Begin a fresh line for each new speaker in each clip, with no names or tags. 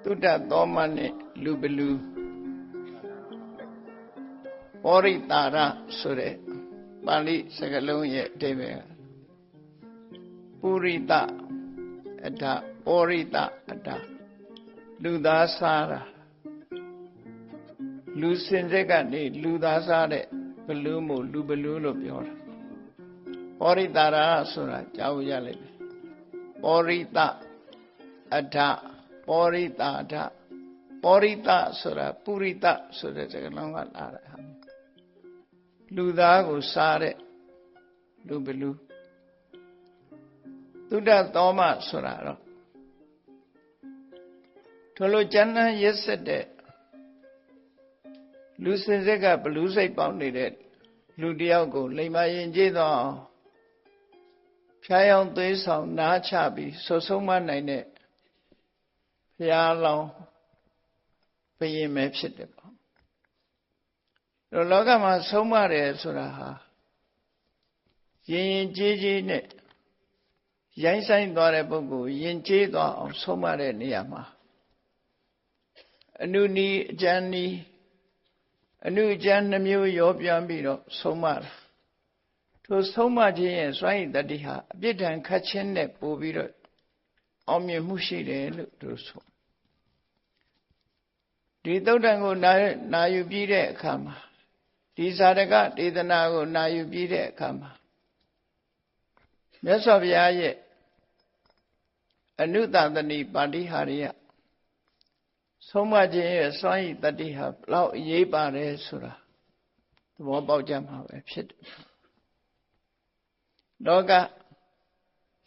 တုဒ္ဒသောမနဲ့လူဘလူပောရိတာရဆိုတဲ့ပါဠိစကားလုံးရဲ့အဓိပ္ပာယ်ပုရိသအတ္တပောရိသအတ္တလူသားစားတာလူစင်စစ်ကနေလူသားစားတဲ့ဘလူးမို့လူဘလူးလို့ပြောတာပောရိတာရဆိုတာကြားဖို့ရလိမ့်မယ်ပောရိသအတ္တပောရိတာအတ္တပောရိသဆိုတာပုရိသဆိုတဲ့စကားလုံးကလာတာလူသားကိုစားတဲ့လူဘလူးသုဒ္ဓသောမဆိုတာတော့ထိုလိုကျမ်းမ်းရက်ဆက်တဲ့လူစင်စစ်ကဘလူးစိတ်ပေါက်နေတဲ့လူတယောက်ကိုလိမ္မာရင်ကျေးသောဖြားယောင်သွေးဆောင်နားချပြီးဆွဆုံးမနိုင်တဲ့ဘုရားလောင်းဘယင်ပဲဖြစ်တယ်ပေါ့လောကမှာဆုံးမတယ်ဆိုတာဟာရင်ကျေးကျေးနဲ့ရိုင်းဆိုင်သွားတဲ့ပုဂ္ဂိုလ်ရင်ကျေးသွားအောင်ဆုံးမတဲ့နေရာမှာအနုနီးအကျဉ်းနီးအနုအကျဉ်းနှမျိုးရောပြန်ပြီးတော့ဆုံးမတာထိုဆုံးမခြင်းရဲ့စွမ်းရည်တတ္တိဟာအပြစ်ဒဏ်ခတ်ခြင်းနဲ့ပို့ပြီးတော့အောင်မြင်မှုရှိတယ်လို့သူဆိုဒီသုတ်တံကိုနာယူပြီးတဲ့အခါမှာဒီဇာတကဒေသနာကိုနာယူပြီးတဲ့အခါမှာမြတ်စွာဘုရားရဲ့အနုတသနိပါဠိဟာရိယဆုံးမခြင်းရဲ့စွမ်းရည်တတ္တိဟာဘလောက်အရေးပါတယ်ဆိုတာသဘောပေါက်ကြမှာပဲဖြစ်တယ်လောက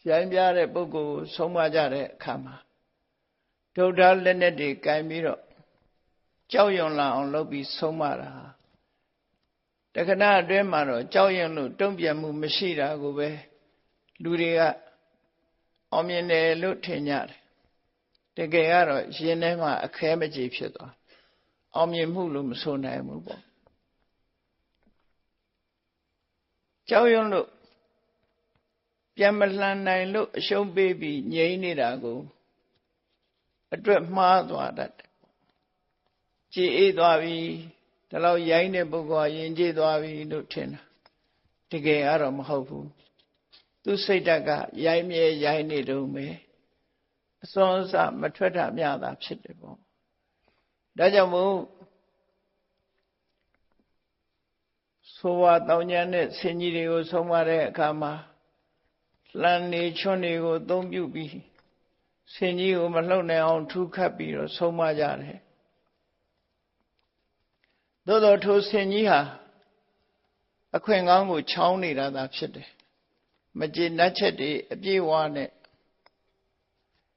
ရိုင်းပြတဲ့ပုဂ္ဂိုလ်ကိုဆုံးမကြတဲ့အခါမှာဒုဒ္ဓလက်နဲ့တွေကင်ပြီးတော့ကြောက်ရွံ့လာအောင်လုပ်ပြီးဆုံးမတာတခဏအတွင်းမှာတော့ကြောက်ရွံ့လို့တုံ့ပြန်မှုမရှိတာကိုပဲလူတွေကအောင်မြင်တယ်လို့ထင်ကြတယ်တကယ်ကတော့ရင်ထဲမှာအခဲမကြေဖြစ်သွားအောင်မြင်မှုလို့မဆိုနိုင်ဘူးပေါ့ကြောက်ရွံ့လို့ပြန်မလှန်နိုင်လို့အရှုံးပေးပြီးငြိမ်းနေတာကိုအတွက်မှားသွားတတ်တယ်ကြည်အေးသွားပြီဒီလောက်ရိုင်းတဲ့ပုဂ္ဂိုလ်ကယဉ်ကျေးသွားပြီလို့ထင်တာတကယ်ကတော့မဟုတ်ဘူးသူစိတ်ဓာတ်ကရိုင်းမြဲရိုင်းနေတုံးပဲအစွမ်းအစမထွက်တာမျှတာဖြစ်တယ်ပေါ့ဒါကြောင့်မို့ဆိုဝါတောင်းကျမ်းတဲ့ဆင်ကြီးတွေကိုဆုံးမတဲ့အခါမှာလှန်နေချွန်းတွေကိုအသုံးပြုပြီးဆင်ကြီးကိုမလှုပ်နိုင်အောင်ထူခတ်ပြီးတော့ဆုံးမကြတယ်သို့တော်ထိုဆင်ကြီးဟာအခွင့်ကောင်းကိုချောင်းနေတာသာဖြစ်တယ်မကျေနပ်ချက်တွေအပြည့်အဝနဲ့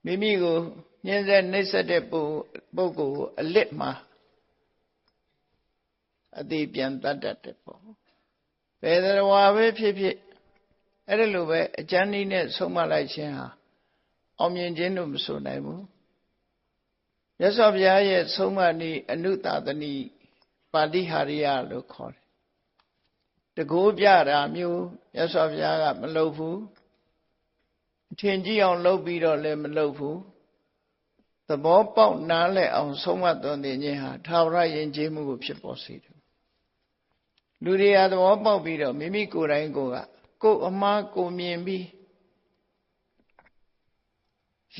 မိမိကိုညှင်းဆဲနှိပ်စက်တဲ့ပုဂ္ဂိုလ်ကိုအလစ်မှာအသေးပြန်တတ်တတ်တယ်ပေါ့ဘယ်တော်ဝါပဲဖြစ်ဖြစ်အဲ့ဒါလိုပဲအကျဉ်းနည်းနဲ့ဆုံးမလိုက်ခြင်းဟာအောင်မြင်ခြင်းလို့မဆိုနိုင်ဘူးမြတ်စွာဘုရားရဲ့ဆုံးမနည်းအနုတသနိပါဠိဟာရိယလို့ခေါ်တယ်တကိုးပြတာမျိုးမြတ်စွာဘုရားကမလုပ်ဘူးအထင်ကြီးအောင်လုပ်ပြီးတော့လည်းမလုပ်ဘူးသဘောပေါက်နားလည်အောင်ဆုံးမသွန်သင်ခြင်းဟာထာဝရယဉ်ကျေးမှုကိုဖြစ်ပေါ်စေတယ်လူတွေဟာသဘောပေါက်ပြီးတော့မိမိကိုယ်တိုင်ကိုယ်အမှားကိုမြင်ပြီး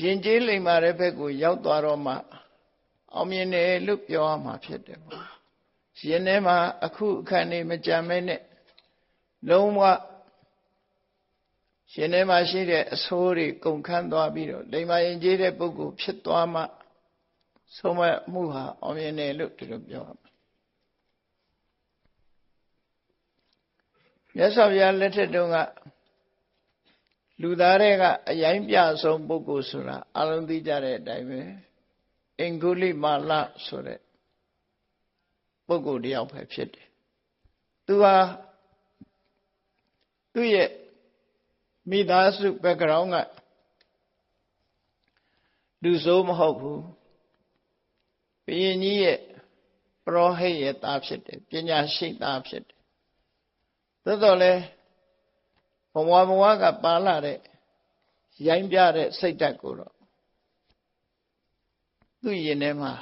ယဉ်ကျေးလိမ္မာတဲ့ဘက်ကိုရောက်သွားတော့မှအောင်မြင်တယ်လို့ပြောရမှာဖြစ်တယ်ပေါ့ရင်ထဲမှာအခုအခါနေမကြမ်းမဲနဲ့လုံးဝရှင်ထဲမှာရှိတဲ့အဆိုးတွေကုန်ခန်းသွားပြီးတော့လိမ္မာရင်ကျေးတဲ့ပုဂ္ဂိုလ်ဖြစ်သွားမှဆုံးမမှုဟာအောင်မြင်တယ်လို့ဒီလိုပြောရမှာမြတ်စွာဘုရားလက်ထက်တုန်းကလူသားတွေကအရိုင်းပြဆုံးပုဂ္ဂိုလ်ဆိုတာအလုံးသိကြတဲ့အတိုင်းပဲအင်္ဂုလိမာလဆိုတဲ့ပုဂ္ဂိုလ်တယောက်ပဲဖြစ်တယ်သူဟာသူ့ရဲ့မိသားစု background ကလူဆိုးမဟုတ်ဘူးဘုရင်ကြီးရဲ့ပရောဟိတ်ရဲ့သားဖြစ်တယ်ပညာရှိသားဖြစ်တယ်သို့တော်လည်းဘဝကပါလာတဲ့ရိုင်းပြတဲ့စိတ်ဓာတ်ကိုတော့ သူ့ရင်ထဲမှာ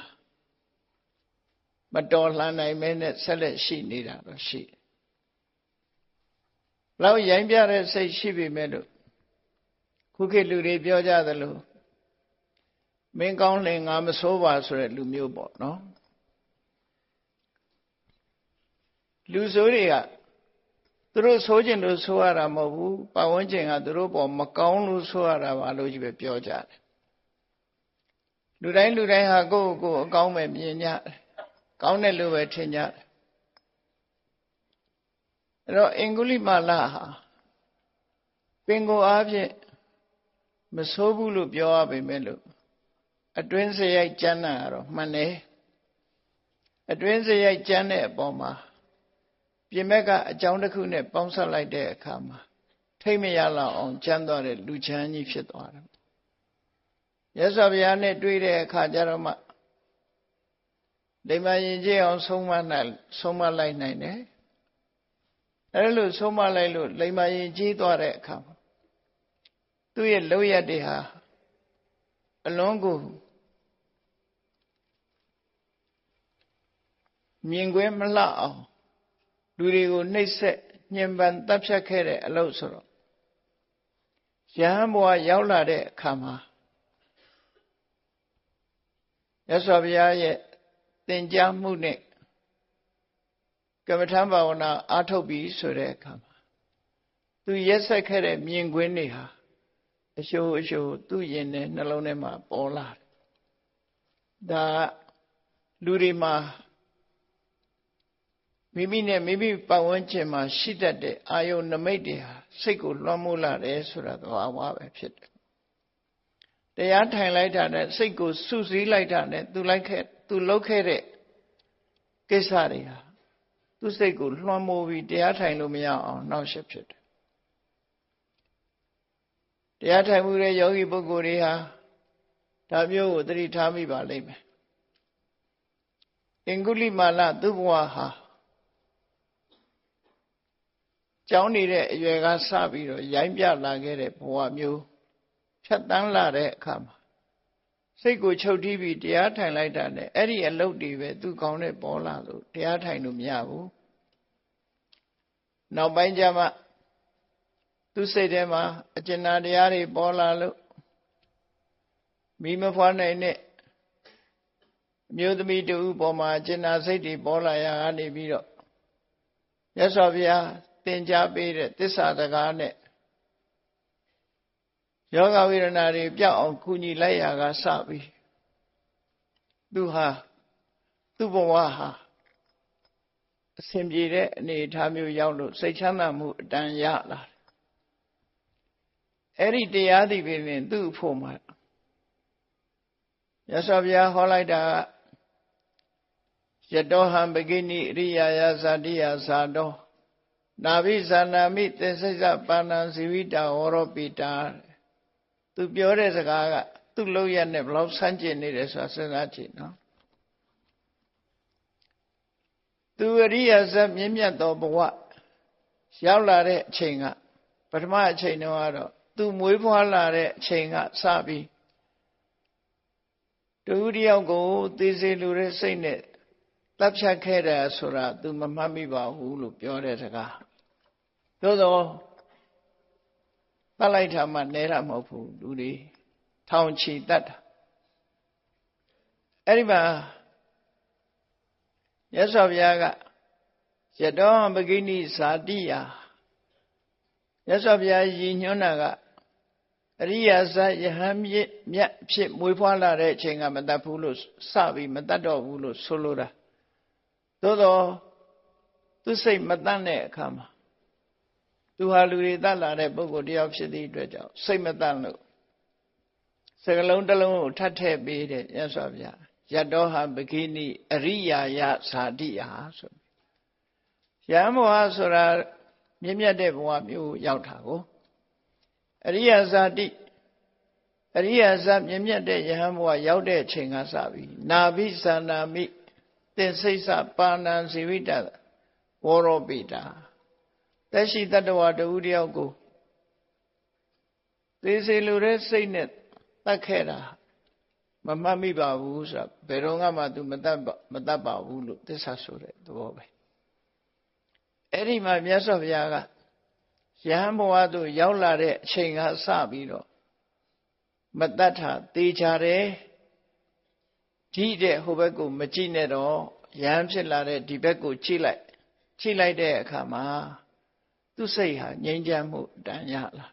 မတော်လှန်နိုင်မဲနဲ့ဆက်လက်ရှိနေတာတော့ရှိတယ်။လောက်ရိုင်းပြတဲ့စိတ်ရှိပေမဲ့လို့ခုခေတ်လူတွေပြောကြသလိုမင်းကောင်းလင်ငါမဆိုးပါဆိုတဲ့လူမျိုးပေါ့နော်။လူဆိုးတွေကသူတို့ဆိုးခြင်းလို့ဆိုရတာမဟုတ်ဘူး။ပတ်ဝန်းကျင်ကသူတို့ပေါ်မကောင်းလို့ဆိုရတာပါလို့ကြီးပဲပြောကြတယ်။လူတိုင်းဟာကိုယ့်ကိုယ်အကောင်းပဲမြင်ကြတယ်။ကောင်းတယ်လို့ပဲထင်ကြတယ်။အဲ့တော့အင်္ဂုလိမာလဟာပင်ကိုယ်အားဖြင့်မဆိုးဘူးလို့ပြောရပေမဲ့လို့အတွင်းစရိုက်ကြမ်းတာတော့မှန်တယ်။အတွင်းစရိုက်ကြမ်းတဲ့အပေါ်မှာပြင်ဘက်ကအကြောင်းတစ်ခုနဲ့ပေါင်းစပ်လိုက်တဲ့အခါမှာထိတ်မရလောက်အောင်ကြမ်းသွားတဲ့လူချမ်းကြီးဖြစ်သွားတယ်။မြတ်စွာဘုရားနဲ့တွေ့တဲ့အခါကျတော့မှလိမ္မာရင်ကြည်အောင်ဆုံးမလိုက်နိုင်တယ်။အဲလိုဆုံးမလိုက်လို့လိမ္မာရင်ကြည်သွားတဲ့အခါမှာသူ့ရဲ့လောက်ရတဲ့ဟာအလွန်ကိုမြင်ကွင်းမလှအောင်လူတွေကိုနှိပ်စက်ညှဉ်းပန်းတပ်ဖြတ်ခဲ့တဲ့အလုပ်ဆိုတော့ယဟန်ဘဝရောက်လာတဲ့အခါမှာမြတ်စွာဘုရားရဲ့သင်ကြားမှုနဲ့ကမ္မထံဘာဝနာအားထုတ်ပြီးဆိုတဲ့အခါမှာသူရက်ဆက်ခဲ့တဲ့မြင်ကွင်းတွေဟာအရှိုးသူ့ရင်ထဲနှလုံးထဲမှာပေါ်လာတယ်။ဒါလူတွေမှာမိမိနဲ့မိမိပတ်ဝန်းကျင်မှာရှိတတ်တဲ့အာယုန်နမိတ်တွေဟာစိတ်ကိုလွှမ်းမိုးလာတယ်ဆိုတာသဘာဝပဲဖြစ်တယ်။တရားထိုင်လိုက်တာနဲ့စိတ်ကိုစုစည်းလိုက်တာနဲ့သူလုပ်ခဲ့တဲ့ကိစ္စတွေဟာသူစိတ်ကိုလွှမ်းမိုးပြီးတရားထိုင်လို့မရအောင်နှောက်ယှက်ဖြစ်တယ်။တရားထိုင်မှုတဲ့ယောဂီပုဂ္ဂိုလ်တွေဟာဒါမျိုးကိုသတိထားမိပါလိမ့်မယ်။အင်္ဂုလိမာလသူ့ဘဝဟာကျောင်းနေတဲ့အရွယ်ကစပြီးတော့ရိုင်းပြလာခဲ့တဲ့ဘဝမျိုးဖြတ်တန်းလာတဲ့အခါမှာစိတ်ကိုချုပ်တီးပြီးတရားထိုင်လိုက်တာနဲ့အဲ့ဒီအလုပ်တွေပဲသူကောင်းတဲ့ပေါ်လာလို့တရားထိုင်လို့မရဘူးနောက်ပိုင်းကျမှသူစိတ်ထဲမှာအကျဉ်းတရားတွေပေါ်လာလို့မိမဖွားနိုင်တဲ့အမျိုးသမီးတူပေါ်မှာအကျဉ်းစိတ်တွေပေါ်လာရကနေပြီးတော့မြတ်စွာဘုရားသင်ကြားပေးတဲ့သစ္စာစကားနဲ့ယောဂဝေဒနာတွေပြောက်အောင်ကူညီလိုက်ရကစပြီးသူ့ဘဝဟာအစဉ်ပြေတဲ့အနေအထားမျိုးရောက်လို့စိတ်ချမ်းသာမှုအတန်ရလာတယ်အဲ့ဒီတရားသည်ပင်သူ့အဖို့မှာမြတ်စွာဘုရားဟောလိုက်တာယတောဟံပဂိနိအရိယာယဇာတိယဇာတောနာဘိဇာနာမိသင်္စိစ္ဆပါဏံဇီဝိတာဝရောပိတာသူပြောတဲ့စကားကသူ့လောက်ရနဲ့ဘလောက်ဆန့်ကျင်နေတယ်ဆိုတာစဉ်းစားကြည့်နော်သူအရိယာဇတ်မြင့်မြတ်သောဘဝရောက်လာတဲ့အချိန်ကပထမအချိန်တုန်းကတော့သူမွေးဖွားလာတဲ့အချိန်ကစပြီးတူတယောက်ကိုသေစေလိုတဲ့စိတ်နဲ့တပ်ဖြတ်ခဲ့တယ်ဆိုတာသူမမှတ်မိပါဘူးလို့ပြောတဲ့စကားသို့သောတတ်လိုက်တာမှနဲတာမဟုတ်ဘူးလူတွေထောင်ချီတတ်တာအဲ့ဒီမှာမြတ်စွာဘုရားကယတောပဂိနိဇာတိယမြတ်စွာဘုရားရည်ညွှန်းတာကအရိယာဇယဟန်မြတ်ဖြစ်မွေးဖွားလာတဲ့အချိန်ကမတတ်ဘူးလို့စပြီးမတတ်တော့ဘူးလို့ဆိုလိုတာသို့သောသူစိတ်မတတ်တဲ့အခါမှာသူဟာလူတွေတတ်လာတဲ့ပုဂ္ဂိုလ်တယောက်ဖြစ်သည့်အတွက်ကြောင့်စိတ်မတတ်လို့စကလုံးတစ်လုံးကိုထပ်ထည့်ပေးတဲ့မြတ်စွာဘုရားယတောဟပဂိနိအရိယာယဇာတိယဆိုယဟန်ဘဝဆိုတာမြင့်မြတ်တဲ့ဘဝမျိုးရောက်တာကိုအရိယာဇာတိအရိယာဇမြင့်မြတ်တဲ့ယဟန်ဘဝရောက်တဲ့အချိန်ကစပြီးနာဘိဇာနာမိသင်္စိစ္ဆပါဏံဇီဝိတဝရောပိတာသက်ရှိတတ္တဝါတဦးတယောက်ကိုသေစေလိုတဲ့စိတ်နဲ့တတ်ခဲ့တာ မမှတ်မိပါဘူးဆိုတာဘယ်တော့မှသူမတတ်ပါဘူးလို့သစ္စာဆိုတဲ့သဘောပဲအဲ့ဒီမှာမြတ်စွာဘုရားကယဟန်ဘဝသို့ရောက်လာတဲ့အချိန်ကစပြီးတော့မတတ်တာသေချာတယ်ဒီတဲ့ဟိုဘက်ကိုမကြည့်နဲ့တော့ယဟန်ဖြစ်လာတဲ့ဒီဘက်ကိုကြည့်လိုက်တဲ့အခါမှာသူ့စိတ်ဟာငြိမ်းချမ်းမှုတန်ရလာ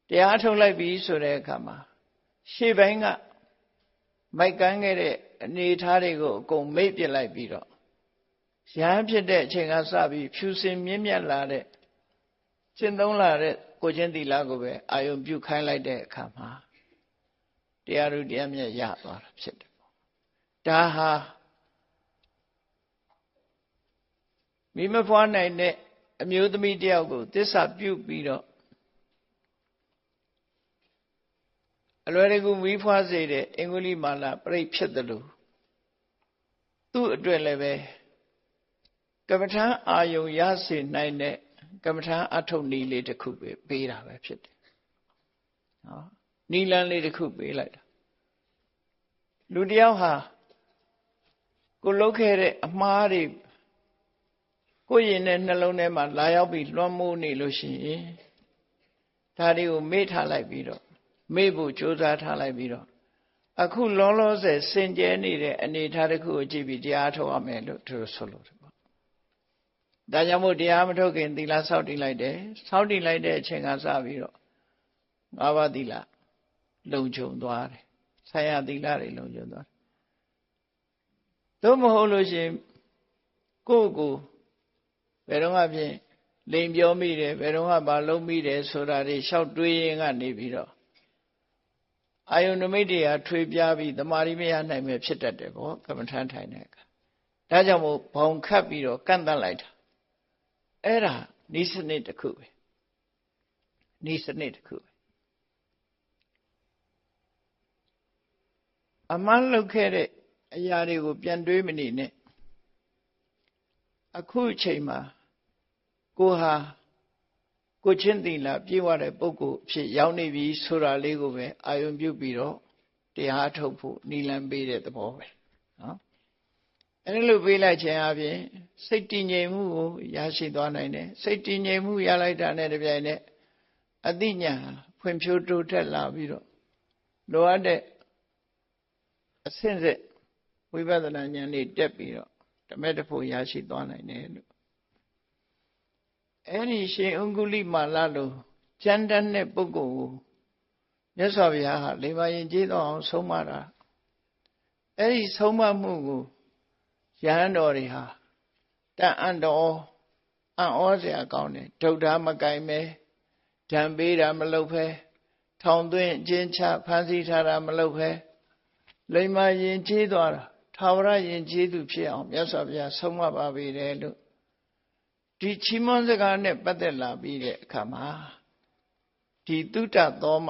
တရားထုတ်လိုက်ပြီဆိုတဲ့အခါမှာရှေ့ပိုင်းကမိုက်ကန်းခဲ့တဲ့အနေထားတွေကိုအကုန်မေ့ပြလိုက်ပြီးတော့ရဟန်းဖြစ်တဲ့အချိန်ကစပြီးဖြူစင်မြင့်မြတ်လာတဲ့ရှင်းသုံးလာတဲ့ကိုချင်းသီလကိုပဲအာယုံပြုခိုင်းလိုက်တဲ့အခါမှာတရားဥတရားမြတ်ရသွားတာဖြစ်တယ်ပေါ့ဒါဟာမိမဖွားနိုင်တဲ့အမျိုးသမီးတယောက်ကိုသစ္စာပြုပြီးတော့အလွယ်တကူမီးဖွားစေတဲ့အင်္ဂုလိမာလာပြိဋ္ဌဖြစ်တယ်လို့သူ့အတွက်လည်းပဲကမ္မထာအာယုံရစေနိုင်တဲ့ကမ္မထာအထုတ်နည်းလေးတစ်ခုပဲပေးတာပဲဖြစ်တယ်။ဟောနည်းလမ်းလေးတစ်ခုပေးလိုက်တာလူတယောက်ဟာကိုလုပ်ခဲ့တဲ့အမှားတွေကိုယ့်ရင်နဲ့နှလုံးထဲမှာလာရောက်ပြီးလွှမ်းမိုးနေလို့ရှိရင်ဒါတွေကိုမေ့ထားလိုက်ပြီးတော့မေ့ဖို့ကြိုးစားထားလိုက်ပြီးတော့အခုလောလောဆယ်စင်ကြဲနေတဲ့အနေအထားတစ်ခုကိုကြည့်ပြီးတရားထုတ်ရမယ်လို့သူတို့ဆိုလို့တယ်ပေါ့။ဒါကြောင့်မို့တရားမထုတ်ခင်သီလဆောက်တည်လိုက်တယ်။ဆောက်တည်လိုက်တဲ့အချိန်ကစပြီးတော့၅ပါးသီလလုံခြုံသွားတယ်။ဆရာသီလတွေလုံခြုံသွားတယ်။သို့မဟုတ်လို့ရှိရင်ကိုယ့်ကိုဘယ်တော့မှဖြင့်လိမ်ပြောမိတယ်ဘယ်တော့မှမလုံးမိတယ်ဆိုတာတွေရှောက်တွေးရင်ကနေပြီးတော့အာယုန်နမိတ်တွေကထွေပြားပြီးတမာရီမရနိုင်ပဲဖြစ်တတ်တယ်ပေါ့ကမ္မထမ်းထိုင်တဲ့အခါဒါကြောင့်မို့ဘောင်ခတ်ပြီးတော့ကန့်တတ်လိုက်တာအဲ့ဒါဤစနစ်တစ်ခုပဲဤစနစ်တစ်ခုပဲအမှန်လုပ်ခဲ့တဲ့အရာတွေကိုပြန်တွေးမနေနဲ့အခုအချိန်မှာကိုဟာကိုချင်းသီလပြေဝတဲ့ပုဂ္ဂိုလ်အဖြစ်ရောက်နေပြီဆိုတာလေးကိုပဲအာယုံပြုပြီးတော့တရားထုတ်ဖို့နိလန်ပေးတဲ့သဘောပဲနော်အဲလိုပေးလိုက်ခြင်းအပြင်စိတ်တည်ငြိမ်မှုကိုရရှိသွားနိုင်တယ်စိတ်တည်ငြိမ်မှုရလိုက်တာနဲ့တပြိုင်နက်အသိဉာဏ်ဖွံ့ဖြိုးတိုးတက်လာပြီးတော့လိုအပ်တဲ့အဆင့်ဆက်ဝိပဿနာဉာဏ်လေးတက်ပြီးတော့ဓမ္မတဖို့ရရှိသွားနိုင်တယ်လို့အဲ့ဒီရှင်အင်္ဂုလိမာလလိုကျမ်းတမ်းတဲ့ပုဂ္ဂိုလ်ကိုမြတ်စွာဘုရားဟာလေပါရင်ကျေးတော်အောင်ဆုံးမတာအဲ့ဒီဆုံးမမှုကိုယဟန်တော်တွေဟာတန်အံ့တော်အံ့ဩစရာကောင်းတယ်ဒုဒ္ဓမကင်ပဲဓံပေးတာမလုပ်ဖဲထောင်သွင်းအကျဉ်းချဖန်ဆီးထားတာမလုပ်ဖဲလိမ္မာရင်ကျေးသွားတာထာဝရရင်ကျေးသူဖြစ်အောင်မြတ်စွာဘုရားဆုံးမပါပေတယ်လို့ဒီချီးမွမ်းစကားနဲ့ပတ်သက်လာပြီးတဲ့အခါမှာဒီသုတ္တသောမ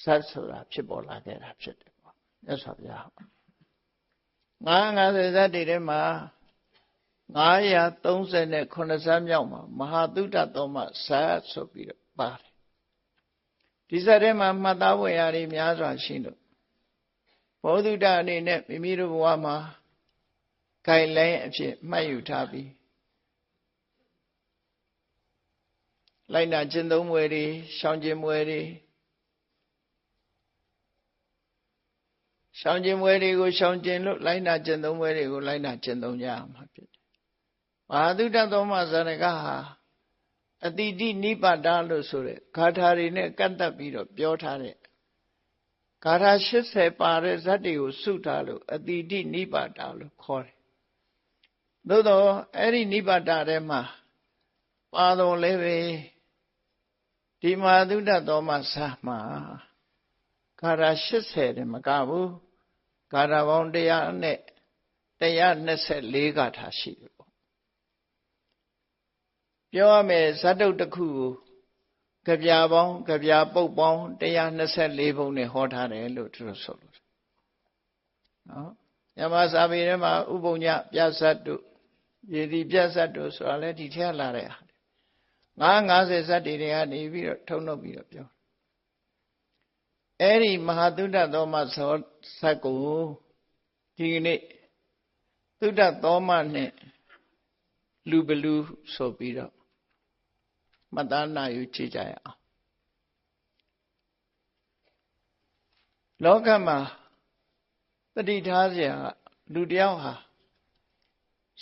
ဇတ်ဆိုတာဖြစ်ပေါ်လာခဲ့တာဖြစ်တယ်ပေါ့မြတ်စွာဘုရား950ဇတ်တွေထဲမှာ939ဇတ်မြောက်မှာမဟာသုတ္တသောမဇတ်ဆိုပြီးတော့ပါတယ်ဒီဇတ်ထဲမှာမှတ်သားဝင်ရာတွေများစွာရှိလို့ဘောဓုတ္တအနေနဲ့မိမိတို့ဘဝမှာဂိုင်လိုင်းအဖြစ်မှတ်ယူထားပြီးလိုက်နာကျင့်သုံးမွေတွေရှောင်ကျင်မွေတွေရှောင်ကျင်မွေတွေကိုရှောင်ကျင်လို့လိုက်နာကျင့်သုံးမွေတွေကိုလိုက်နာကျင့်သုံးကြရမှာဖြစ်တယ်။မဟာသုတ္တသောမဇာနကဟာအတိတိနိပါဒလို့ဆိုတဲ့ဂါထာတွေနဲ့ကန့်သက်ပြီးတော့ပြောထားတဲ့ဂါထာ80ပါတဲ့ဇတ်တွေကိုစုထားလို့အတိတိနိပါဒလို့ခေါ်တယ်။သို့တော့အဲ့ဒီနိပါဒထဲမှာပါတော်လည်းပဲဒီမဟာသုတ္တသောမဇာမှာဂါထာ80တယ်မကဘူးဂါထာပေါင်း124ဂါထာရှိတယ်ပေါ့ပြောရမယ်ဇတ်တုတ်တစ်ခုကိုကြပြပေါင်းကြပြပုတ်ပေါင်း124ပုံနဲ့ဟောထားတယ်လို့သူတို့ဆိုလို့နော်ညမစာပေထဲမှာဥပုံညပြဇတ်တုရေဒီပြဇတ်တုဆိုတာလည်းဒီထဲလာတဲ့950ဇတ်တွေကနေပြီးတော့ထုံနှုတ်ပြီးတော့ပြော အဲ့ဒီမဟာသုဒ္ဓသောမသောဇတ်ကိုဒီကနေ့သုဒ္ဓသောမနဲ့လူဘလူဆိုပြီးတော့မှတ်သားနာယူကြည့်ကြရအောင်လောကမှာတတိထားเสียလူတယောက်ဟာ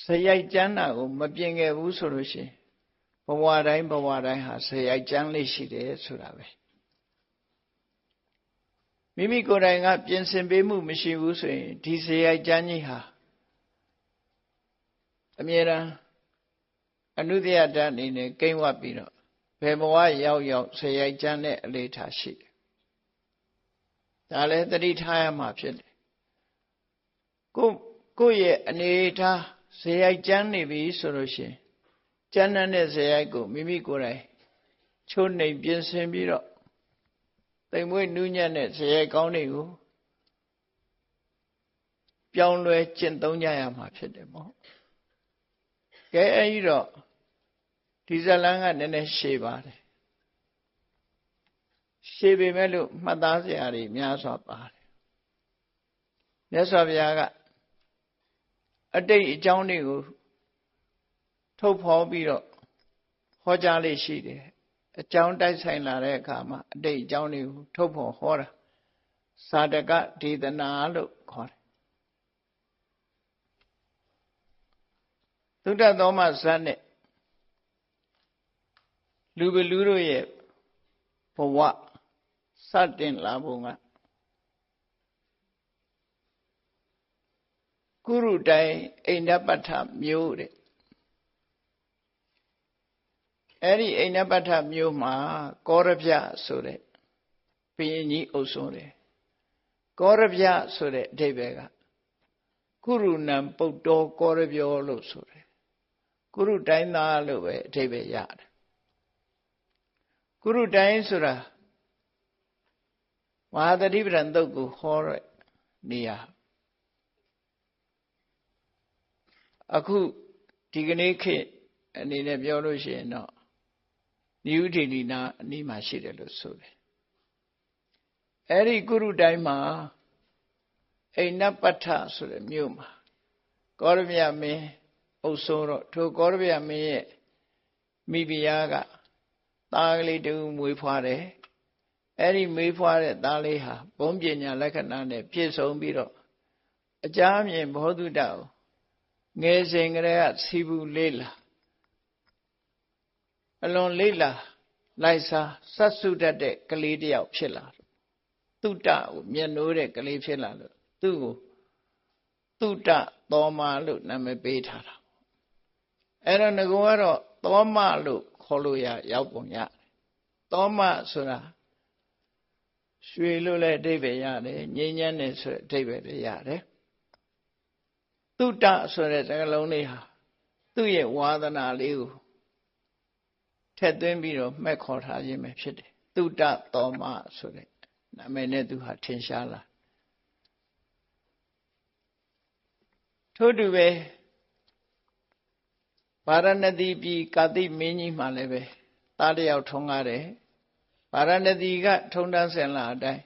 ဇယိုက်ကျမ်းတာကိုမပြင်ခဲ့ဘူးဆိုလို့ရှိရင်ဘဝတိုင်းဟာဇယိုက်ကျမ်းလေးရှိတယ်ဆိုတာပဲမိမိကိုယ်တိုင်ကပြင်ဆင်ပေးမှုမရှိဘူးဆိုရင်ဒီဇယိုက်ကျမ်းကြီးဟာအမြဲတမ်းအနုတ္တယတအနေနဲ့ကိန်းဝတ်ပြီးတော့ဘယ်ဘဝရောက်ဇယိုက်ကျမ်းတဲ့အလေးထားရှိတယ်ဒါလည်းသတိထားရမှာဖြစ်တယ်ကိုယ့်ရဲ့အနေထားဇယိုက်ကျမ်းနေပြီဆိုလို့ရှိရင်ကျမ်းတဲ့ဇယိုက်ကိုမိမိကိုယ်တိုင်ချိုးနှိမ်ပြင်ဆင်ပြီးတော့တိမ်မွေးနူးညံ့တဲ့ဇယိုက်ကောင်းတွေကိုပြောင်းလဲကျင့်သုံးကြရမှာဖြစ်တယ်ပေါ့ကဲအဲဒီတော့ဒီဇလန်းကနည်းနည်းရှည်ပါတယ်ရှည်ပေမဲ့လို့မှတ်သားစရာတွေများစွာပါတယ်မြတ်စွာဘုရားကအတိတ်အကြောင်းတွေကိုထုတ်ဖော်ပြီးတော့ဟောကြားလေးရှိတယ်အကြောင်းတိုက်ဆိုင်လာတဲ့အခါမှာအတိတ်အကြောင်းတွေကိုထုတ်ဖော်ဟောတာသာတကဒေသနာလို့ခေါ်တယ်သုဒ္ဓသောမဇတ်နဲ့လူဘလူတို့ရဲ့ဘဝစတင်လာပုံကကုရုတိုင်အိန္ဒပတ္ထမြို့တဲ့အဲ့ဒီအိန္ဒပတ္ထမြို့မှာကောရပြဆိုတဲ့ဘုရင်ကြီးအုပ်စိုးတယ်ကောရပြဆိုတဲ့အဓိပ္ပာယ်ကကုရုဏံပုတ္တောကောရပြောလို့ဆိုတယ်ကုရုတိုင်းသားလို့ပဲအဓိပ္ပာယ်ရတယ်ကုရုတိုင်းဆိုတာမဟာသတိပဋ္ဌာန်သုတ်ကိုဟောတဲ့နေရာအခုဒီကနေ့ခေတ်အနေနဲ့ပြောလို့ရှိရင်တော့နိယုဒေဒီနာအနီးမှာရှိတယ်လို့ဆိုတယ်အဲ့ဒီကုရုတိုင်းမှာအိန္ဒပတ္ထဆိုတဲ့မြို့မှာကောရမြမင်းအုပ်စိုးတော့ထိုကောရမြမင်းရဲ့မိဖုရားကသားကလေးတူမွေးဖွားတယ်အဲ့ဒီမွေးဖွားတဲ့သားလေးဟာဘုံပညာလက္ခဏာနဲ့ပြည့်စုံပြီးတော့အကြအမြင်ဘောဓုတ္တကိုငယ်စဉ်ကတည်းကစီဘူးလေးလာအလွန်လေးလာလိုက်စားစတ်စုတတ်တဲ့ကလေးတယောက်ဖြစ်လာသုတ္တကိုမျက်နှိုးတဲ့ကလေးဖြစ်လာလို့သူ့ကိုသုတ္တသောမလို့နာမည်ပေးထားတာအဲ့တော့ငကောကတော့သောမလို့ခေါ်လို့ရောက်ပုံရတယ်သောမဆိုတာရွှေလို့လည်းအဓိပ္ပာယ်ရတယ်ငြိမ်းချမ်းတယ်ဆိုတဲ့အဓိပ္ပာယ်လည်းရတယ်သုတ္တဆိုတဲ့စကားလုံးလေးဟာသူ့ရဲ့ဝါသနာလေးကိုထည့်သွင်းပြီးတော့မှတ်ခေါ်ထားခြင်းပဲဖြစ်တယ်သုတ္တသောမဆိုတဲ့နာမည်နဲ့သူဟာထင်ရှားလာထို့တူပဲဗာရဏသီပြည်ကာတိမင်းကြီးမှလည်းပဲသားတယောက်ထုံးကားတယ်ဗာရဏသီကထုံတန်းစင်လာအတိုင်း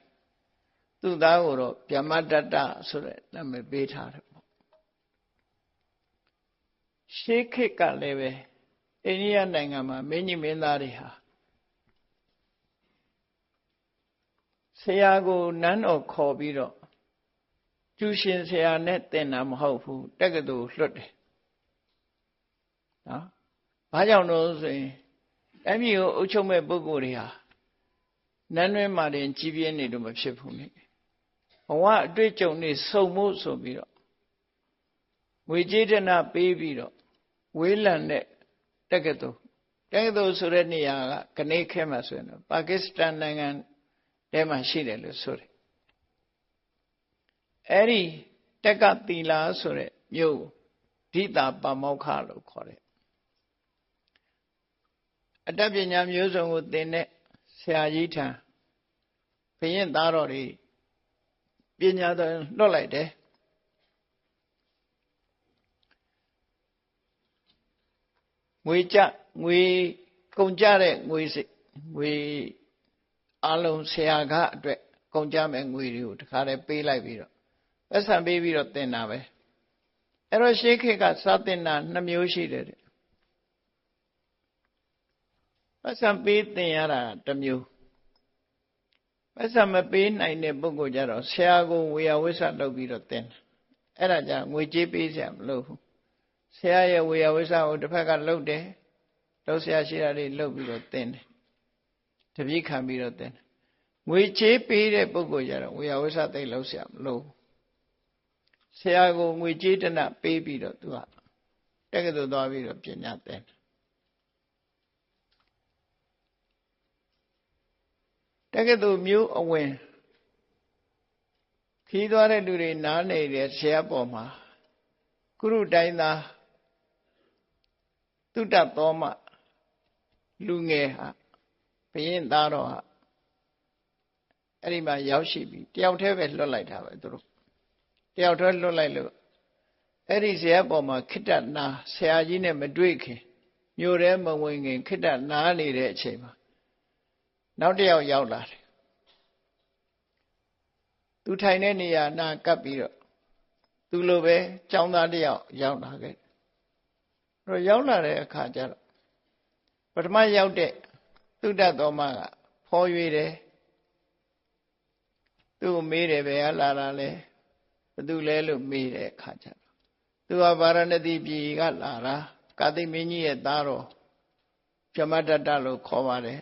သူ့သားကိုတော့ဗျမတတ္တဆိုတဲ့နာမည်ပေးထားတယ်ပေါ့ရှေးခေတ်ကလည်းပဲအိန္ဒိယနိုင်ငံမှာမင်းကြီးမင်းသားတွေဟာဆရာကိုနန်းတော်ခေါ်ပြီးတော့ကျူရှင်ဆရာနဲ့သင်တာမဟုတ်ဘူးတက္ကသိုလ်လွတ်တယ်နော်ဘာကြောင့်လို့ဆိုရင်အမျိုးကိုအုပ်ချုပ်မဲ့ပုဂ္ဂိုလ်တွေဟာနန်းတွင်းမှာတင်ကြီးပြင်းနေလို့မဖြစ်ဘူးနိဘဝအတွေ့အကြုံတွေစုံဖို့ဆိုပြီးတော့ငွေကြေးဒဏပေးပြီးတော့ဝေးလံတဲ့တက္ကသိုလ်ဆိုတဲ့နေရာကကနေခဲမှာဆိုရင်တော့ပါကစ္စတန်နိုင်ငံထဲမှာရှိတယ်လို့ဆိုတယ်အဲ့ဒီတက္ကသီလာဆိုတဲ့မြို့ဒိတာပမောက္ခလို့ခေါ်တယ်အတတ်ပညာမျိုးစုံကိုသင်တဲ့ဆရာကြီးထံဘုရင်သားတော်တွေပညာတော်လွတ်လိုက်တယ်ငွေကုန်ကြတဲ့ငွေအလုံးဆရာကအတွက် ကုန်ကြမဲ့ငွေတွေကိုတခါတည်းပေးလိုက်ပြီးတော့ပတ်စံပေးပြီးတော့သင်တာပဲအဲ့တော့ရှေးခေတ်ကစာသင်တာ2မျိုးရှိတယ်တဲ့ပတ်စံပေးသင်ရတာ1မျိုးပတ်စံမပေးနိုင်တဲ့ပုဂ္ဂိုလ်ကြတော့ဆရာကိုဝေယဝိဆလုပ်ပြီးတော့သင်အဲ့ဒါကြငွေကြေးပေးစရာမလိုဘူးဆရာရဲ့ဝေယဝိဆကိုတစ်ဖက်ကလုပ်တယ်လုပ်ဆရာရှိတာတွေလုပ်ပြီးတော့သင်တယ်တပည့်ခံပြီးတော့သင်တယ်ငွေကြေးပေးတဲ့ပုဂ္ဂိုလ်ကြတော့ဝေယဝိဆသိလုပ်ဆရာမလိုဆရာကိုငွေကြေးတနပေးပြီးတော့သူကတက္ကသိုလ်သွားပြီးတော့ပညာသင်တက္ကသိုလ်မျိုးအဝင်ခီးသွားတဲ့လူတွေနားနေတဲ့ဆရာပေါ်မှာကုရုတိုင်းသားတုတ္တသောမလူငယ်ဟာဘုရင်သားတော်ဟာအဲ့ဒီမှာရောက်ရှိပြီတယောက်တည်းပဲလွတ်လိုက်တာပဲသူတို့တယောက်တည်းလွတ်လိုက်လို့အဲ့ဒီဆရာပေါ်မှာခိတ္တနာဆရာကြီးနဲ့မတွေ့ခင်မြို့ထဲမဝင်ခင်ခိတ္တနာနေတဲ့အချိန်မှာနောက်တစ်ယောက်ရောက်လာတယ်သူထိုင်တဲ့နေရာနာကပ်ပြီးတော့သူလိုပဲကျောင်းသားတစ်ယောက်ရောက်လာခဲ့တော့ရောက်လာတဲ့အခါကျတော့ပထမရောက်တဲ့သုတ္တသောမကဖော်ရွေတယ်သူ့ကိုမေးတယ်ဘယ်ကလာတာလဲဘသူလဲလို့မေးတဲ့အခါကျတော့သူကဗာရဏသီပြည်ကလာတာကာသိမင်းကြီးရဲ့သားတော်ဗြဟ္မတတလို့ခေါ်ပါတယ်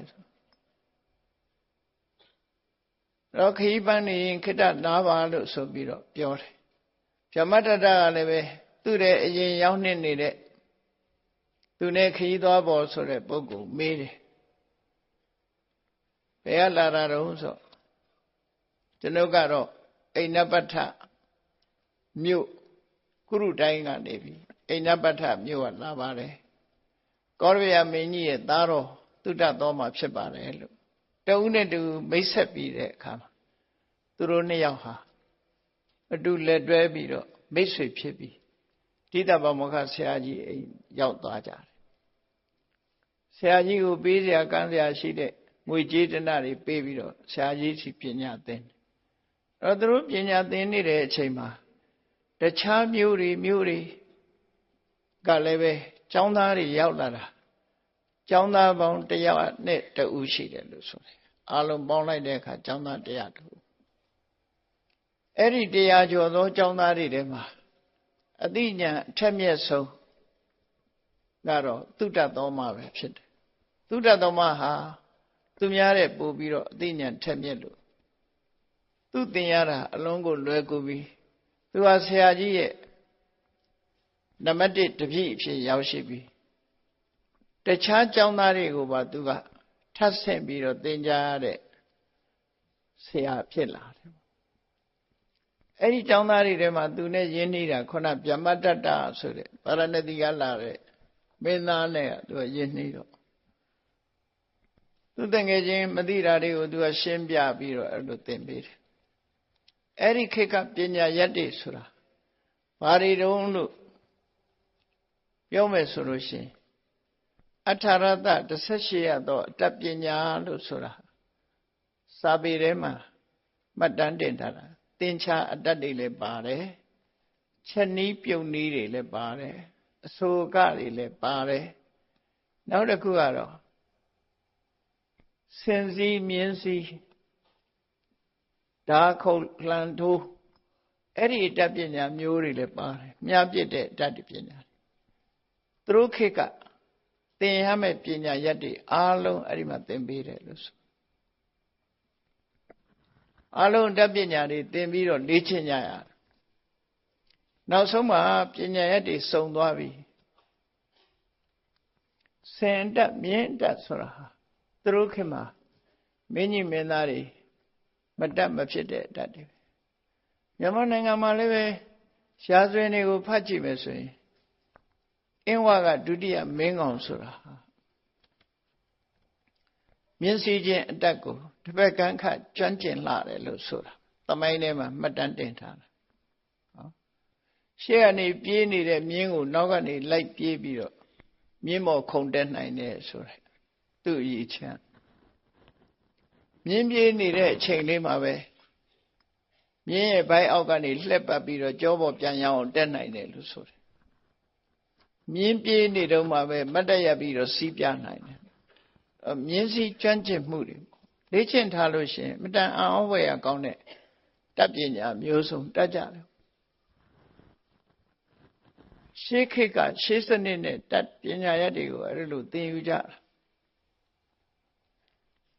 တော့ခီးပန်းနေရင်ခိတ္တနားပါလို့ဆိုပြီးတော့ပြောတယ်ဗြဟ္မတတကလည်းပဲသူ့ရဲ့အရင်ရောက်နေတဲ့သူနဲ့ခီးသွားပေါ်ဆိုတဲ့ပုဂ္ဂိုလ်မေးတယ်ဘယ်ကလာတာတုံးဆိုကျွန်ုပ်ကတော့အိန္ဒပတ္ထမြို့ကုရုတိုင်းကနေပြီးအိန္ဒပတ္ထမြို့ကလာပါတယ်ကောရဝမင်းကြီးရဲ့သားတော်သုတ္တသောမှာဖြစ်ပါတယ်လို့တဦးနဲ့တူမိတ်ဆက်ပြီးတဲ့အခါမှာသူတို့နှစ်ယောက်ဟာအတူလက်တွဲပြီးတော့မိတ်ဆွေဖြစ်ပြီးတိတ္တဗမောခဆရာကြီးအိမ်ရောက်သွားကြတယ်ဆရာကြီးကိုပေးစရာကမ်းစရာရှိတဲ့ငွေကြေးတဏတွေပေးပြီးတော့ဆရာကြီးစီပညာသင်အဲ့တော့သူတို့ပညာသင်နေတဲ့အချိန်မှာတခြားမျိုးတွေကလည်းပဲကျောင်းသားတွေရောက်လာတာကျောင်းသားပေါင်း100နဲ့တဦးရှိတယ်လို့ဆိုတယ်အားလုံးပေါင်းလိုက်တဲ့အခါကျောင်းသား100တဦးအဲ့ဒီ100ကျော်သောကျောင်းသားတွေထဲမှာအသိဉာဏ်အထက်မြတ်ဆုံးကတော့သုတ္တသောမပဲဖြစ်တယ်သုတ္တသောမဟာသူများတဲ့ပို့ပြီးတော့အသိဉာဏ်ထက်မြက်လို့သူသင်ရတာအလုံးကိုလွယ်ကူပြီးသူဟာဆရာကြီးရဲ့နံပါတ်1တပည့်အဖြစ်ရောက်ရှိပြီးတခြားကျောင်းသားတွေကိုပါသူကထပ်ဆင့်ပြီးတော့သင်ကြားရတဲ့ဆရာဖြစ်လာတယ်အဲ့ဒီကျောင်းသားတွေထဲမှာသူနဲ့ရင်းနှီးတာခုနဗြဟ္မတတဆိုတဲ့ဗာရဏသီကလာတဲ့မင်းသားနဲ့သူကရင်းနှီးတော့သူတငယ်ချင်းမသိတာတွေကိုသူကရှင်းပြပြီးတော့အဲ့လိုသင်ပေးတယ်အဲ့ဒီခေတ်ကပညာရက်တွေဆိုတာဘာတွေတုံးလို့ပြောမယ်ဆိုလို့ရှိရင်အထာရတ18ရသောအတတ်ပညာလို့ဆိုတာစာပေထဲမှာမှတ်တမ်းတင်ထားတာသင်္ချာအတတ်တွေလည်းပါတယ်ချက်နီးပြုံနီးတွေလည်းပါတယ်အဆိုကတွေလည်းပါတယ်နောက်တစ်ခုကတော့စင်စည်းမြင်းစည်းဓာခုတ်လှန်ထိုးအဲ့ဒီအတတ်ပညာမျိုးတွေလည်းပါတယ်မြားပြစ်တဲ့အတတ်ပညာသူတို့ခေတ်ကသင်ရမယ့်ပညာရက်တွေအားလုံးအဲ့ဒီမှာသင်ပေးတယ်လို့ဆိုအားလုံးအတတ်ပညာတွေသင်ပြီးတော့လေ့ကျင့်ကြရတယ်နောက်ဆုံးမှာပညာရက်တွေစုံသွားပြီစင်တတ်မြင့်တတ်ဆိုတာသူတို့ခေတ်မှာမင်းကြီးမင်းသားတွေမတတ်မဖြစ်တဲ့အတတ်တွေမြန်မာနိုင်ငံမှာလည်းပဲရှားစွင်းတွေကိုဖတ်ကြည့်မယ်ဆိုရင်အင်းဝကဒုတိယမင်းကောင်ဆိုတာမြင်းစည်းခြင်းအတတ်ကိုတစ်ဖက်ကန်းခတ်ကျွမ်းကျင်လာတယ်လို့ဆိုတာသမိုင်းထဲမှာမှတ်တမ်းတင်ထားတာရှေ့ကနေပြေးနေတဲ့မြင်းကိုနောက်ကနေလိုက်ပြေးပြီးတော့မြင်းမော်ခုန်တက်နိုင်တယ်ဆိုရယ်သူ့အရေးချမ်းမြင်းပြေးနေတဲ့အချိန်လေးမှာပဲ မြင်းရဲ့ဘိုက်အောက်ကနေလှက်ပတ်ပြီးတော့ကြောပေါ်ပြန်ရအောင်တက်နိုင်တယ်လို့ဆိုတယ်မြင်းပြေးနေတော့မှပဲမတ်တက်ရပြီးတော့စီးပြနိုင်တယ်မြင်းစီကျွမ်းကျင်မှုတွေလေ့ကျင့်ထားလို့ရှိရင်မတန်အောင်ဝယ်ရကောင်းတဲ့တတ်ပညာမျိုးစုံတတ်ကြတယ်ရှေးခေတ်ကရှေးစနစ်နဲ့တတ်ပညာရပ်တွေကိုအဲ့လိုသင်ယူကြတာ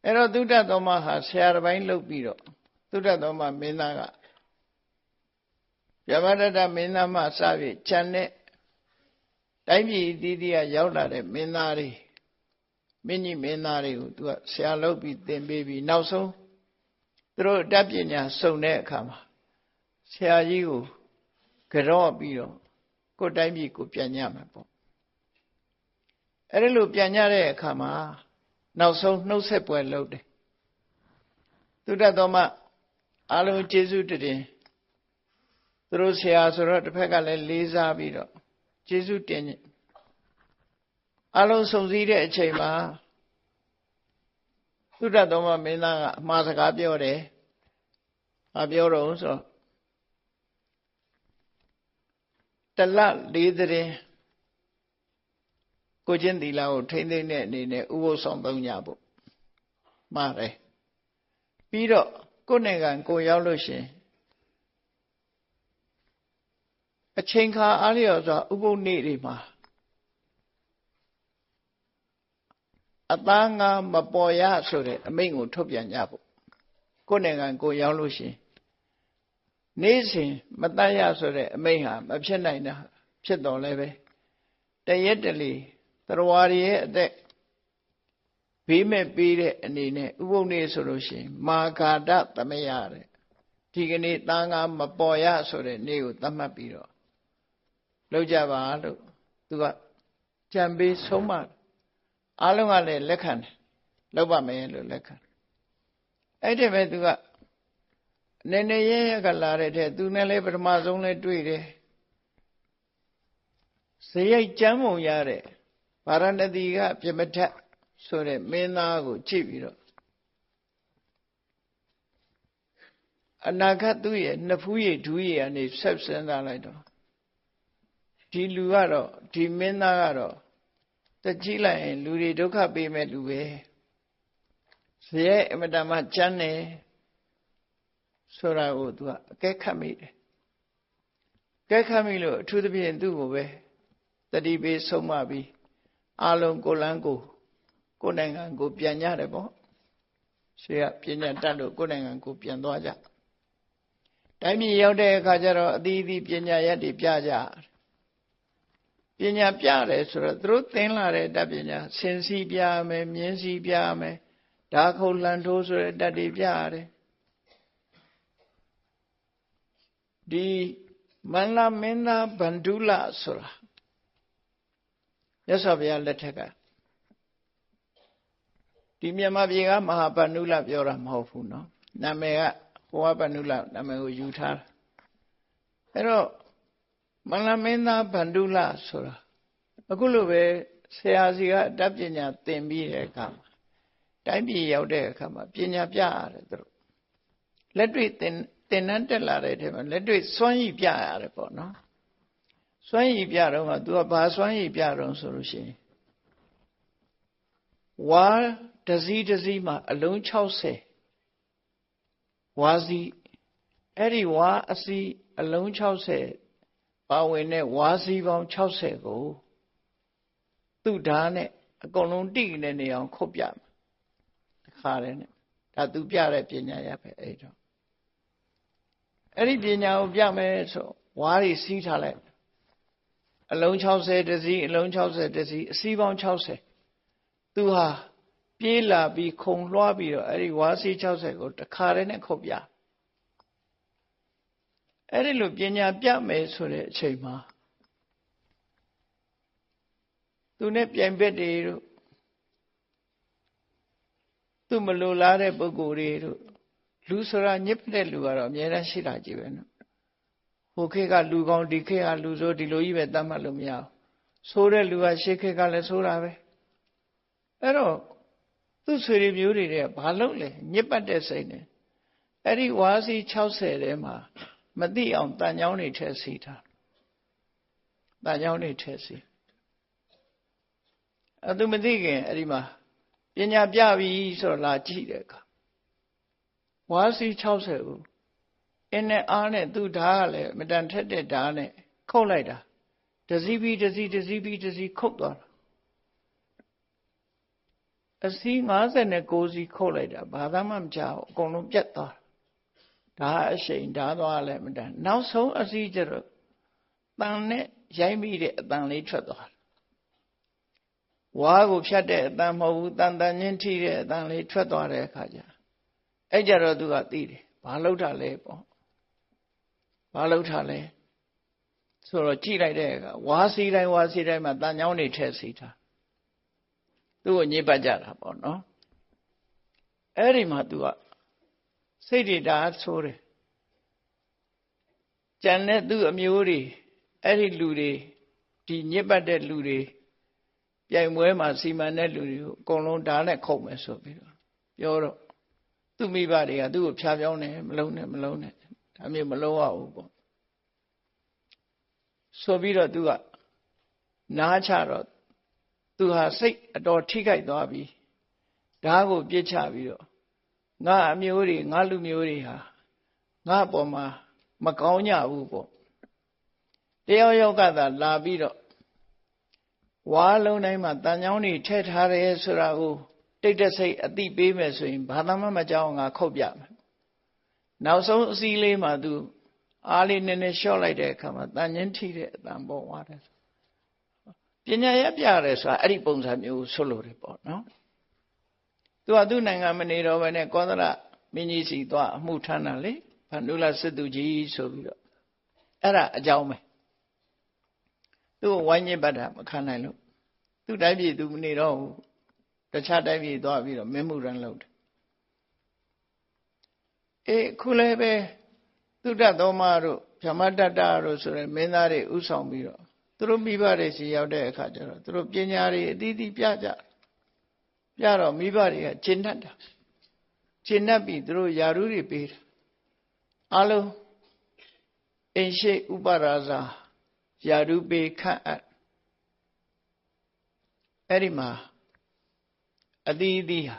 အဲ့တော့သုဒ္ဓသောမဟာဆရာတစ်ပိုင်းလုပ်ပြီးတော့သုဒ္ဓသောမမင်းသားကဗျမရတ္တမင်းသားမှစပြီးခြံတဲ့တိုင်းပြည်အသီးသီးကရောက်လာတဲ့မင်းသားတွေမင်းကြီးမင်းသားတွေကိုသူကဆရာလုပ်ပြီးသင်ပေးပြီးနောက်ဆုံးသူတို့တတ်ပညာစုံတဲ့အခါမှာဆရာကြီးကိုကြော့ပြီးတော့ကိုယ်တိုင်းပြည်ကိုပြန်ညမှာပေါ့အဲ့ဒါလို့ပြန်ညတဲ့အခါမှာနောက်ဆုံးနှုတ်ဆက်ပွဲလုပ်တယ်သုဒ္ဓသောမအားလုံးကျေးဇူးတင်သူတို့ဆရာဆိုတော့တစ်ဖက်ကလည်းလေးစားပြီးတော့ကျေးဇူးတင်အားလုံးစုံစည်းတဲ့အချိန်မှာသုဒ္ဓသောမမင်းသားကအမှားစကားပြောတယ်ပြောတော့ဆိုတော့တလလေးသတင်းကိုချင်းသီလကိုထိမ့်သိမ့်တဲ့အနေနဲ့ဥပုသ်ဆောင်သုံးညဖို့မှားတယ်ပြီးတော့ကိုယ်နိုင်ငံကိုရောက်လို့ရှင်အချိန်ခါအားလျော်စွာဥပုသ်နေ့တွေမှာအသားငါမပေါ်ရဆိုတဲ့အမိန့်ကိုထုတ်ပြန်ကြဖို့ကိုယ်နိုင်ငံကိုရောက်လို့ရှင်နေ့စဉ်မတတ်ရဆိုတဲ့အမိန့်ဟာမဖြစ်နိုင်တာဖြစ်တော်လဲပဲတရက်တလေတရားရဲ့အသက်ဘေးမဲ့ပေးတဲ့အနေနဲ့ဥပုသ်နေ့ဆိုလို့ရှိရင်မာဂါဒသမယတဲ့ဒီကနေ့သားငါမပေါ်ရဆိုတဲ့နေ့ကိုသတ်မှတ်ပြီးတော့လောက်ကြပါလို့သူကကြံပေးဆုံးမအားလုံးကလည်းလက်ခံတယ်လောက်ပါမယ်လို့လက်ခံအဲ့ဒီမဲ့သူကနည်းနည်းရဲကလာတဲ့တဲ့သူနဲ့လည်းပထမဆုံးလဲတွေ့တယ်ဇရိတ်ကျမ်းပုံရတဲ့ဗာရဏသီကပြမထက်ဆိုတဲ့မင်းသားကိုကြည့်ပြီးတော့အနာဂတ်သူ့ရဲ့နှစ်ဖူးရည်ဒူးရည်ကနေဆက်စဉ်းစားလိုက်တော့ဒီလူကတော့ဒီမင်းသားကတော့တကြည့်လိုက်ရင်လူတွေဒုက္ခပေးမဲ့လူပဲဇရိတ်အမတမကျမ်းတယ်ဆိုတာကိုသူကအကဲခတ်မိတယ်ကဲခတ်မိလို့အထူးသဖြင့်သူ့ကိုပဲတတိပေးဆုံးမပြီးအာလုံးကိုလန်းကိုနိုင်ငံကိုပြန်ကြတယ်ပေါ့ရှေ့ကပညာတတ်လို့ကိုနိုင်ငံကိုပြန်သွားကြတိုင်းပြည်ရောက်တဲ့အခါကျတော့အသီးသီးပညာရက်တွေပြကြပညာပြတယ်ဆိုတော့သူတို့သင်လာတဲ့တတ်ပညာဆင်စီပြမယ်မြင်းစီပြမယ်ဓာခုတ်လန်ထိုးဆိုတဲ့တတ်တွေပြရတယ်ဒီမန္လာမင်းသားဗန္ဓုလဆိုတာမြတ်စွာဘုရားလက်ထက်ကဒီမြန်မာပြည်ကမဟာဗန္ဓုလပြောတာမဟုတ်ဘူးเนาะနာမည်ကဟိုကဗန္ဓုလနာမည်ကိုယူထားတာအဲ့တော့မန္လာမင်းသားဗန္ဓုလဆိုတာအခုလိုပဲဆရာစီကတတ်ပညာသင်ပြီးတဲ့အခါမှာတိုင်းပြည်ရောက်တဲ့အခါမှာပညာပြရတယ်သူတို့လက်တွေ့သင်တန်းတက်လာတဲ့ထဲမှာလက်တွေ့စွမ်းရည်ပြရတယ်ပေါ့နော်စွမ်းရည်ပြတော့ကသူကဘာစွမ်းရည်ပြတော့ဆိုလို့ရှိရင်ဝါတစည်းတစည်းမှာအလုံး60ဝါစီအဲ့ဒီဝါအစီအလုံး60ပါဝင်တဲ့ဝါစီပေါင်း60ကိုသူ့ဓာတ်နဲ့အကုန်လုံးတိနေနေအောင်ခုတ်ပြမှာတခါတည်းနဲ့ဒါသူပြတဲ့ပညာရပဲအဲ့တော့အဲ့ဒီပညာကိုပြမယ်ဆိုဝါးတွေစီးထားလိုက်အလုံး60တစီးအလုံး60တစီးအစီးပေါင်း60သူဟာပြေးလာပြီးခုံလွှားပြီးတော့အဲ့ဒီဝါးစီး60ကိုတခါတည်းနဲ့ခုတ်ပြအဲ့ဒီလိုပညာပြမယ်ဆိုတဲ့အချိန်မှာသူနဲ့ပြိုင်ဘက်တွေတို့သူမလိုလားတဲ့ပုဂ္ဂိုလ်တွေတို့လူဆိုတာညစ်တဲ့လူကတော့အများအားရှိတာကြည့်ပဲနော်ဟိုခေတ်ကလူကောင်းဒီခေတ်ကလူဆိုဒီလိုကြီးပဲတတ်မှတ်လို့မရဘူးဆိုးတဲ့လူကရှေးခေတ်ကလည်းဆိုးတာပဲအဲ့တော့သူ့ဆွေတွေမျိုးတွေကဘာလုပ်လဲညစ်ပတ်တဲ့စိတ်နဲ့ အဲ့ဒီဝါစီ60ထဲမှာမသိအောင်တန်ကြောင်းတွေထည့်စီထားတန်ကြောင်းတွေထည့်စီသူမသိခင်အဲ့ဒီမှာပညာပြပြီဆိုတော့လာကြည့်တဲ့အခါဝါစီ60ကိုအင်းနဲ့အားနဲ့သူ့ဓာတ်ကလည်းမတန်ထက်တဲ့ဓာတ်နဲ့ခုတ်လိုက်တာတစည်းပြီးတစည်းခုတ်သွားတာအစီး59စီးခုတ်လိုက်တာဘာသာမှမကြောက်အကုန်လုံးပြတ်သွားတာဒါအရှိန်ဓာတ်သွားလည်းမတန်နောက်ဆုံးအစီးကျတော့တန်နဲ့ရိုက်မိတဲ့အတန်လေးထွက်သွားတယ်ဝါးကိုဖြတ်တဲ့အတန်မဟုတ်ဘူးတန်ချင်းထိတဲ့အတန်လေးထွက်သွားတဲ့အခါကျအဲ့ကြတော့သူကသိတယ်ဘာလှုပ်တာလဲပေါ့ဘာလှုပ်တာလဲဆိုတော့ကြည့်လိုက်တဲ့အခါဝါးစီတိုင်းမှာတန်ချောင်းတွေထည့်စီထားသူ့ကိုညစ်ပတ်ကြတာပေါ့နော်အဲ့ဒီမှာသူကစိတ်တွေဒါဆိုးတယ်ကြံတဲ့သူ့အမျိုးတွေအဲ့ဒီလူတွေဒီညစ်ပတ်တဲ့လူတွေပြိုင်ပွဲမှာစီမံတဲ့လူတွေကိုအကုန်လုံးဓာတ်နဲ့ခုတ်မယ်ဆိုပြီးတော့ပြောတော့သူ့မိဘတွေကသူ့ကိုဖျားပြောင်းတယ်မလုံးနဲ့ဒါမျိုးမလုံးရဘူးပေါ့ဆိုပြီးတော့သူကနားချတော့သူဟာစိတ်အတော်ထိခိုက်သွားပြီဓာတ်ကိုပြစ်ချပြီးတော့ငါအမျိုးတွေငါလူမျိုးတွေဟာငါအပေါ်မှာမကောင်းကြဘူးပေါ့တယောက်ကသာလာပြီးတော့ဝါလုံးတိုင်းမှာတန်ချောင်းတွေထည့်ထားတယ်ဆိုတာကိုတိတ်တဆိတ်အတိပေးမယ်ဆိုရင်ဘာသာမှမကြောက်ငါခုတ်ပြမယ်နောက်ဆုံးအစည်းလေးမှာသူအားလေးနည်းနည်းလျှော့လိုက်တဲ့အခါမှာတန်ချင်းထိတဲ့အတန်ပေါ်သွားတယ်ပညာရပြရတယ်ဆိုတာအဲ့ဒီပုံစံမျိုးဆွလို့တယ်ပေါ့နော်သူကသူ့နိုင်ငံမနေတော့ဘဲနဲ့ကောသလမင်းကြီးစီသွားအမှုထမ်းတာလေဗန္ဓုလစစ်သူကြီးဆိုပြီးတော့အဲ့ဒါအကြောင်းပဲသူ့ကိုဝိုင်းညစ်ပတ်တာမခံနိုင်လို့သူ့တိုင်းပြည်သူမနေတော့ဘူးတခြားတိုင်းပြည်သွားပြီးတော့မင်းမှုရန်လုပ်တယ်ခုလည်းပဲသုဒ္ဓသောမတို့ဗြဟ္မတတ္တတို့ဆိုရယ်မင်းသားတွေဥဆောင်ပြီးတော့သူတို့မိဘတွေစီရောက်တဲ့အခါကျတော့သူတို့ပညာတွေအသီးသီးပြတော့မိဘတွေကကျင့်တတ်တာကျင့်တတ်ပြီးသူတို့ယာရုတွေပေးတယ်အလုံးအိမ်ရှိဥပရာဇာယာရုပေးခန့်အပ်အဲ့ဒီမှာအသီးသီးဟာ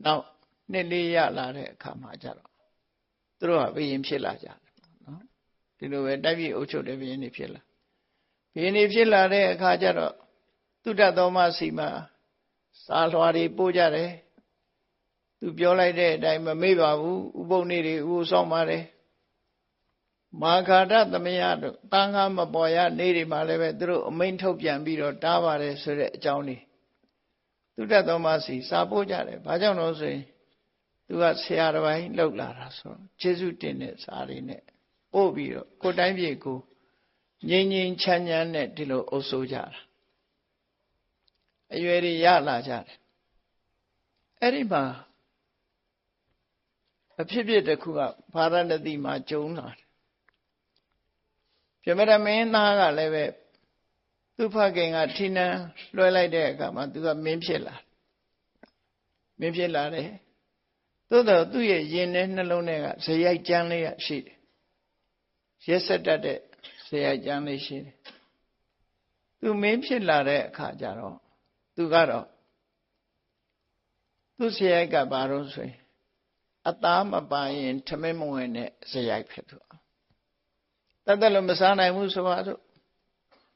နောက်နှစ်လေးရလာတဲ့အခါမှာကျတော့သူတို့ဟာဘုရင်ဖြစ်လာကြတယ်ပေါ့နော်ဒီလိုပဲတိုက်ပြည်အုပ်ချုပ်တဲ့ဘုရင်တွေဖြစ်လာဘုရင်တွေဖြစ်လာတဲ့အခါကျတော့သုဒ္ဓသောမစီမှာစာလွှာတွေပို့ကြတယ်သူပြောလိုက်တဲ့အတိုင်းမမေ့ပါဘူးဥပုပ်နေ့တွေဥဆောင်ပါတယ်မာခါဒသမယတို့တန်ခါမပေါ်ရနေ့တွေမှာလည်းပဲသူတို့အမိန့်ထုတ်ပြန်ပြီးတော့တားပါတယ်ဆိုတဲ့အကြောင်းတွေသုဒ္ဓသောမစီစာပို့ကြတယ်ဘာကြောင့်လို့ဆိုရင်သူကဆရာတစ်ပိုင်းလောက်လာတာဆိုတော့ကျေးဇူးတင်တဲ့စာတွေနဲ့ပို့ပြီးတော့ကိုယ်တိုင်းပြည်ကိုငြိမ်ငြိမ်ချမ်းချမ်းနဲ့ဒီလိုအုပ်စိုးကြတာအရွယ်တွေရလာကြတယ်အဲ့ဒီမှာအဖြစ်တစ်ခုကဗာရဏသီမှာကျုံလာတယ်ပြမရမင်းသားကလည်းပဲသူ့ဖခင်ကထိနန်းလွှဲလိုက်တဲ့အခါမှာသူကမင်းဖြစ်လာတယ်သို့တော့သူ့ရဲ့ရင်ထဲနှလုံးထဲကဇယိုက်ကျမ်းလေးရှိတယ်ရက်ဆက်တတ်တဲ့ဇယိုက်ကျမ်းလေးရှိတယ်သူမင်းဖြစ်လာတဲ့အခါကျတော့သူကတော့သူ့ဇယိုက်ကဘာလို့ဆိုရင်အသားမပါရင်ထမင်းမဝင်တဲ့ဇယိုက်ဖြစ်သွားတတ်လို့မစားနိုင်ဘူးဆိုပါစို့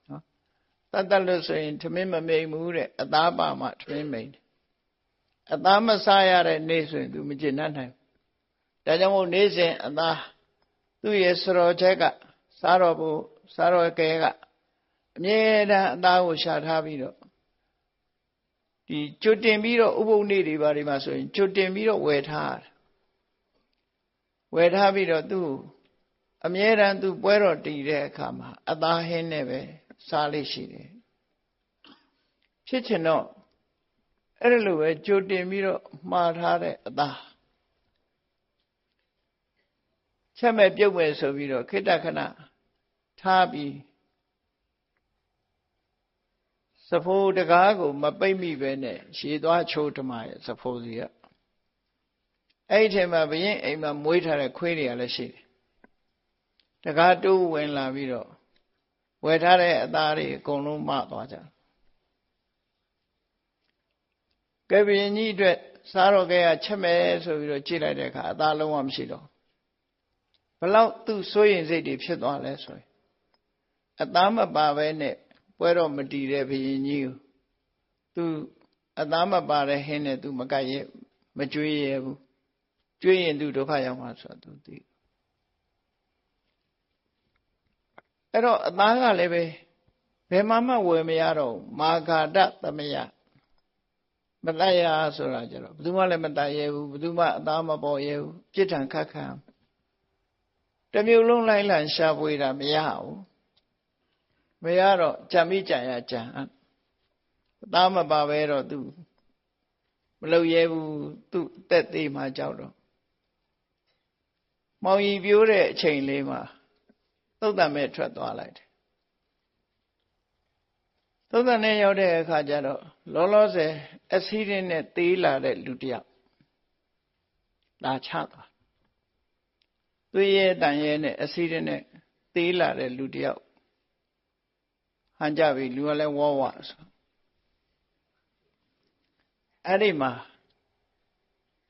နော်တတ်လို့ဆိုရင်ထမင်းမမိန်ဘူးတဲ့အသားပါမှထမင်းမိန်တယ်အသားမစားရတဲ့နေ့ဆိုရင်သူမကျင့်နိုင်ဘူးဒါကြောင့်မို့နေ့စဉ်အသားသူ့ရဲ့စရောချက်ကစားတော်ကဲကအမြဲတမ်းအသားကိုရှာထားပြီးတော့ဒီကျွတ်တင်ပြီးတော့ဥပုပ်နေ့တွေဘာတွေမှာဆိုရင်ကျွတ်တင်ပြီးတော့ဝယ်ထားပြီးတော့သူ့အမြဲတမ်းသူပွဲတော်တည်တဲ့အခါမှာအသားဟင်းနဲ့ပဲစားလိမ့်ရှိတယ်ဖြစ်ချင်တော့အဲ့ဒါလိုပဲကြိုတင်ပြီးတော့မှားထားတဲ့အသားချက်မဲ့ပြုတ်မဲ့ဆိုပြီးတော့ခိတ္တခဏထားပြီးစဖိုးတကားကိုမပိတ်မိပဲနဲ့ရှည်သွားချိုးဓမ္မရဲ့စဖိုးစီက အဲ့ဒီထဲမှာဘုရင်အိမ်မှာမွေးထားတဲ့ခွေးတွေကလည်းရှိတယ်တကားတိုးဝင်လာပြီးတော့ဝယ်ထားတဲ့အသားတွေအကုန်လုံးမသွားကြကဲဘုရင်ကြီးအတွက်စားတော့ကဲကချက်မယ်ဆိုပြီးတော့ကြည့်လိုက်တဲ့အခါအသားလုံးဝမရှိတော့ဘလောက်သူ့စိုးရင်စိတ်တွေဖြစ်သွားလဲဆိုရင်အသားမပါပဲနဲ့ပွဲတော့မတီးတဲ့ဘုရင်ကြီးကိုသူအသားမပါတဲ့ဟင်းနဲ့သူမကြိုက်ရဲ့မကြွေးရဘူးကြွေးရင်သူဒုက္ခရောက်မှာဆိုတော့သူသိအဲ့တော့အသားကလည်းပဲဘယ်မှဝယ်မရတော့မာဂါဒသမယမတတ်ရဆိုတာကြတော့ဘယ်သူမှလည်းမတတ်ရဘူးဘယ်သူမှအသားမပေါ်ရဘူးပြစ်ဒဏ်ခတ်ခံတစ်မျိုးလုံးလိုက်လံရှာဖွေတာမရဘူးမရတော့ကြံမိကြံရကြံအသားမပါပဲတော့သူမလုပ်ရဲဘူးသူတက်သေးမှကြောက်တော့မောင်ကြီးပြိုးတဲ့အချိန်လေးမှာသုတ်တံမဲ့ထွက်သွားလိုက်တယ်သုတ်တံနဲ့ရောက်တဲ့အခါကျတော့လောလောဆယ်အဆီးရင်းနဲ့သေးလာတဲ့လူတစ်ယောက်လာချသွားသူရဲ့တန်ရဲ့နဲ့အဆီးရင်းနဲ့သေးလာတဲ့လူတစ်ယောက်ဟန်ကြပြီလူကလည်းဝေါဝဆိုအဲ့ဒီမှာ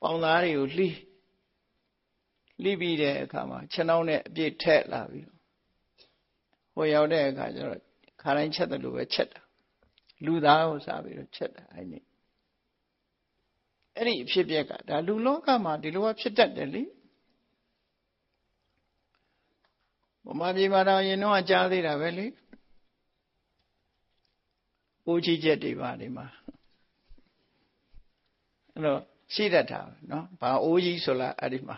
ပေါင်သားတွေကိုလှီးပြီးတဲ့အခါမှာခြေနှောင်းနဲ့အပြည့်ထက်လာပြီးဟိုရောက်တဲ့အခါကျတော့ခါတိုင်းချက်တယ်လို့ပဲချက်တာလူသားကိုစားပြီးတော့ချက်တာအဲ့ဒီအဖြစ်ပြက်ကဒါလူလောကမှာဒီလိုကဖြစ်တတ်တယ်လေဗမာပြည်မှာတော့ရင်တော့ကြားသေးတာပဲလေအိုးကြီးချက်တွေပါဒီမှာအဲ့တော့ရှိတတ်တာနော်ဘာအိုးကြီးဆိုလားအဲ့ဒီမှာ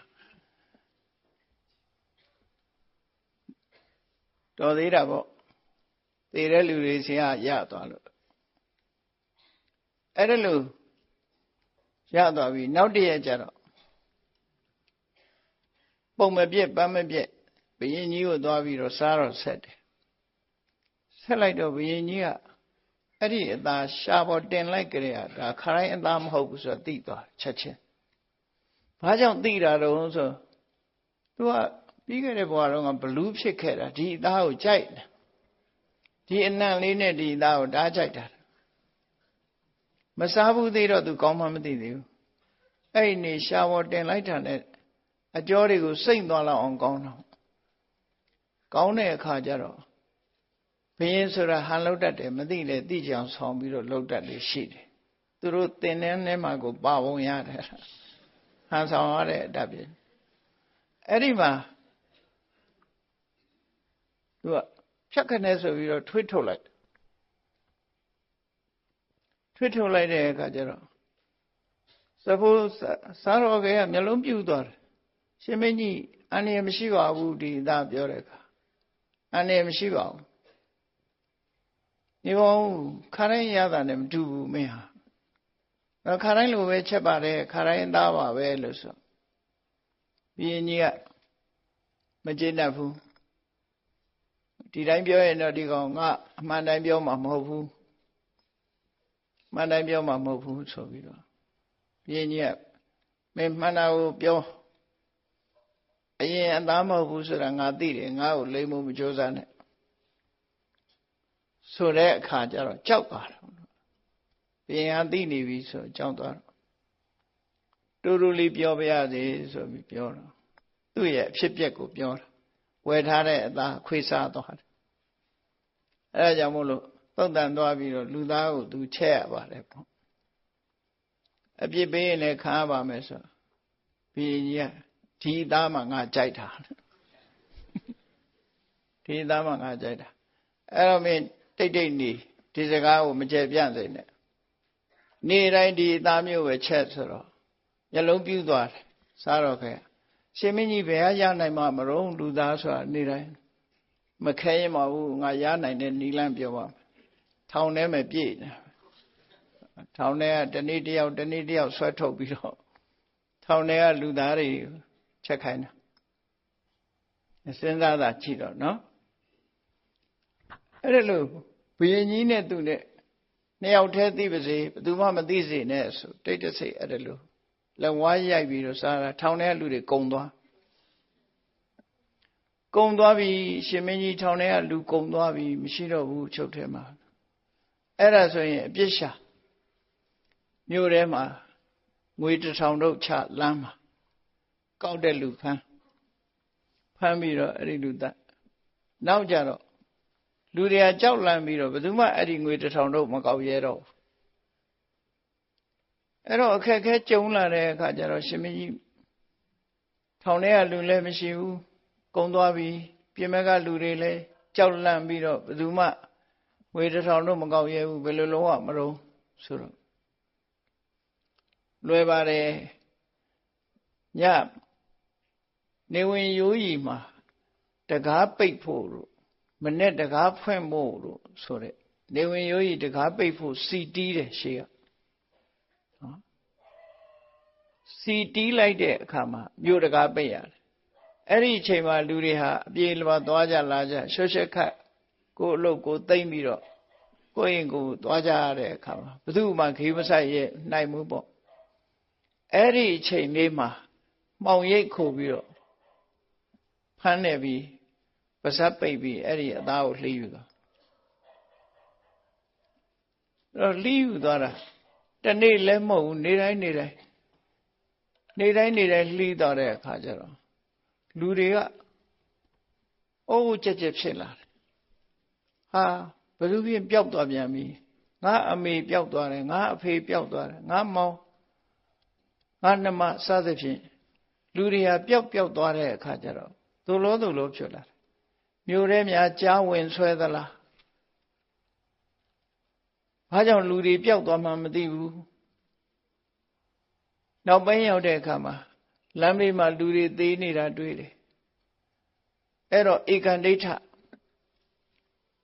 တော်သေးတာပေါ့သေတဲ့လူတွေဆရာရသွားလို့အဲ့ဒါလို့ရသွားပြီနောက်တည့်ရကျတော့ပုံမပြက်ပန်းမပြက်ဘုရင်ကြီးကိုသွားပြီးတော့စားတော့ဆက်တယ်ဆက်လိုက်တော့ဘုရင်ကြီးကအဲ့ဒီအသားရှာပေါ်တင်လိုက်ကြရတာခရိုင်းအသားမဟုတ်ဘူးဆိုတော့သိသွားချက်ချင်းဘာကြောင့်သိတာတော့ဆိုသူကပြီးခဲ့တဲ့ဘဝတုန်းကဘလူးဖြစ်ခဲ့တာဒီအသားကိုကြိုက်တယ်ဒီအနံ့လေးနဲ့ဒီအသားကိုတားကြိုက်တာမစားဘူးသေးတော့သူကောင်းမှမသိသေးဘူးအဲ့ဒီနေရှာပေါ်တင်လိုက်တာနဲ့အကြောတွေကိုစိမ့်သွားလောက်အောင်ကောင်းတော့ကောင်းတဲ့အခါကျတော့ဘုရင်ဆိုတာဟန်လောက်တတ်တယ်မသိလေသိကြအောင်ဆောင်ပြီးတော့လောက်တတ်လေရှိတယ်သူတို့တင်တဲ့ထဲမှာကိုပါဝင်ရတယ်ဟန်ဆောင်ရတဲ့အတတ်ပြအဲ့ဒီမှာသူကဖြတ်ခနဲ့ဆိုပြီးတော့ထွေးထုတ်လိုက်တဲ့အခါကျတော့စဖို့စားတော်ကမျက်လုံးပြူသွားတယ်ရှင်မင်းကြီးအန္တရာယ်မရှိပါဘူးဒီသားပြောတဲ့အခါအန္တရာယ်မရှိပါဘူးဒီကောင်ခါတိုင်းရတာနဲ့မတူဘူးမင်းဟာခါတိုင်းလိုပဲချက်ပါတယ်ခါတိုင်းသားပါပဲလို့ဆိုဘုရင်ကြီးကမကျေနပ်ဘူးဒီတိုင်းပြောရင်တော့ဒီကောင်ငါအမှန်တိုင်းပြောမှာမဟုတ်ဘူးမှန်တိုင်းပြောမှာမဟုတ်ဘူးဆိုပြီးတော့ဘုရင်ကြီးကမင်းမှန်တာကိုပြောအရင်အသားမဟုတ်ဘူးဆိုတာငါသိတယ်ငါ့ကိုလိမ့်မှုမကြိုးစားနဲ့ဆိုတဲ့အခါကျတော့ကြောက်သွားတယ်ဘုရင်ကသိနေပြီဆိုကြောက်သွားတော့တူတူလေးပြောပြရစေဆိုပြီးပြောတော့သူ့ရဲ့အဖြစ်အပျက်ကိုပြောတာဝယ်ထားတဲ့အသားခွေစားသွားတယ်အဲဒါကြောင့်မို့လို့သုတ်တန်သွားပြီးတော့လူသားကိုသူချက်ရပါတယ်ပေါ့အပြစ်ပေးရင်လည်းခံရပါမယ်ဆိုဘုရင်ကြီးကဒီသားမှငါကြိုက်တာဒီသားမှငါကြိုက်တာအဲ့တော့မင်းတိတ်နေဒီစကားကိုမကြဲပြန့်စေနဲ့နေ့တိုင်းဒီသားမျိုးပဲချက်ဆိုတော့မျက်လုံးပြူးသွားတယ်စားတော့ခဲ့ရှင်မင်းကြီးဘယ်ရနိုင်မှာမရုံးလူသားဆိုတာနေ့တိုင်းမခဲရင်မဟုတ်ငါရနိုင်တဲ့နီလန်းပြောပါမယ်ထောင်ထဲမှာပြည့်နေထောင်ထဲကတနေ့တယောက်ဆွဲထုတ်ပြီးတော့ထောင်ထဲကလူသားတွေချက်ခိုင်းတာစဉ်းစားတာကြည့်တော့နော်အဲ့ဒါလို့ဘုရင်ကြီးနဲ့သူနဲ့နှစ်ယောက်တည်းသိပါစေဘယ်သူမှမသိစေနဲ့ဆိုတိတ်တဆိတ်အဲ့ဒါလို့ လက်ဝါးရိုက်ပြီးတော့စားတာထောင်ထဲကလူတွေကုံသွားပြီရှင်မင်းကြီးထောင်ထဲကလူကုံသွားပြီမရှိတော့ဘူးချုပ်ထဲမှာအဲ့ဒါဆိုရင်အပြစ်ရှာမြို့ထဲမှာငွေ1000တို့ချလမ်းမှာကောက်တဲ့လူဖမ်းပြီးတော့အဲ့ဒီလူတတ်နောက်ကြတော့လူတွေကကြောက်လန့်ပြီးတော့ဘယ်သူမှအဲ့ဒီငွေ1000တို့မကောက်ရဲတော့အဲ့တော့အခက်ခဲကြုံလာတဲ့အခါကျတော့ရှင်မင်းကြီးထောင်ထဲကလူလည်းမရှိဘူးကုံသွားပြီပြင်မဲ့ကလူတွေလည်းကြောက်လန့်ပြီးတော့ဘယ်သူမှငွေ1000တို့မကောက်ရဲဘူးဘယ်လိုလုံးဝမလုံးဆိုတော့လွယ်ပါတယ်ညနေဝင်ရိုးကြီးမှာတကားပိတ်ဖို့လို့မနဲ့တကားဖွင့်ဖို့လို့ဆိုတဲ့နေဝင်ရိုးကြီးတကားပိတ်ဖို့စီတီးတယ်ရှေ့ကနော်စီတီးလိုက်တဲ့အခါမှာမြို့တကားပိတ်ရတယ်အဲ့ဒီအချိန်မှာလူတွေဟာအပြေးလွှာသွားကြလာကြရွှဲရွှဲခတ်ကိုယ်အလုပ်ကိုသိမ့်ပြီးတော့ကိုယ့်ရင်ကိုယ်သွားကြရတဲ့အခါမှာဘယ်သူမှခေမဆိုင်ရဲ့နိုင်မှုပေါ့အဲ့ဒီအချိန်လေးမှာမှောင်ရိပ်ခိုပြီးတော့ဖမ်းနေပြီးပါဇက်ပိတ်ပြီးအဲ့ဒီအသားကိုလှီးယူသွားအဲ့တော့လှီးယူသွားတာတနေ့လည်းမဟုတ်ဘူးနေတိုင်းလှီးသွားတဲ့အခါကျတော့လူတွေကအိုးကြက်ဖြစ်လာတယ်ဟာဘယ်သူဖြစ်ပျောက်သွားပြန်ပြီငါအမေပျောက်သွားတယ်ငါအဖေပျောက်သွားတယ်ငါမောင်ငါနှမစသဖြင့်လူတွေဟာပျောက်သွားတဲ့အခါကျတော့သို့လို့ဖြစ်လာတယ်မြို့ထဲများကြားဝင်ဆွဲသလားဘာကြောင့်လူတွေပျောက်သွားမှမသိဘူးနောက်ပိုင်းရောက်တဲ့အခါမှာလမ်းဘေးမှာလူတွေသေးနေတာတွေ့တယ်အဲ့တော့ဧကန်ဒိဋ္ဌ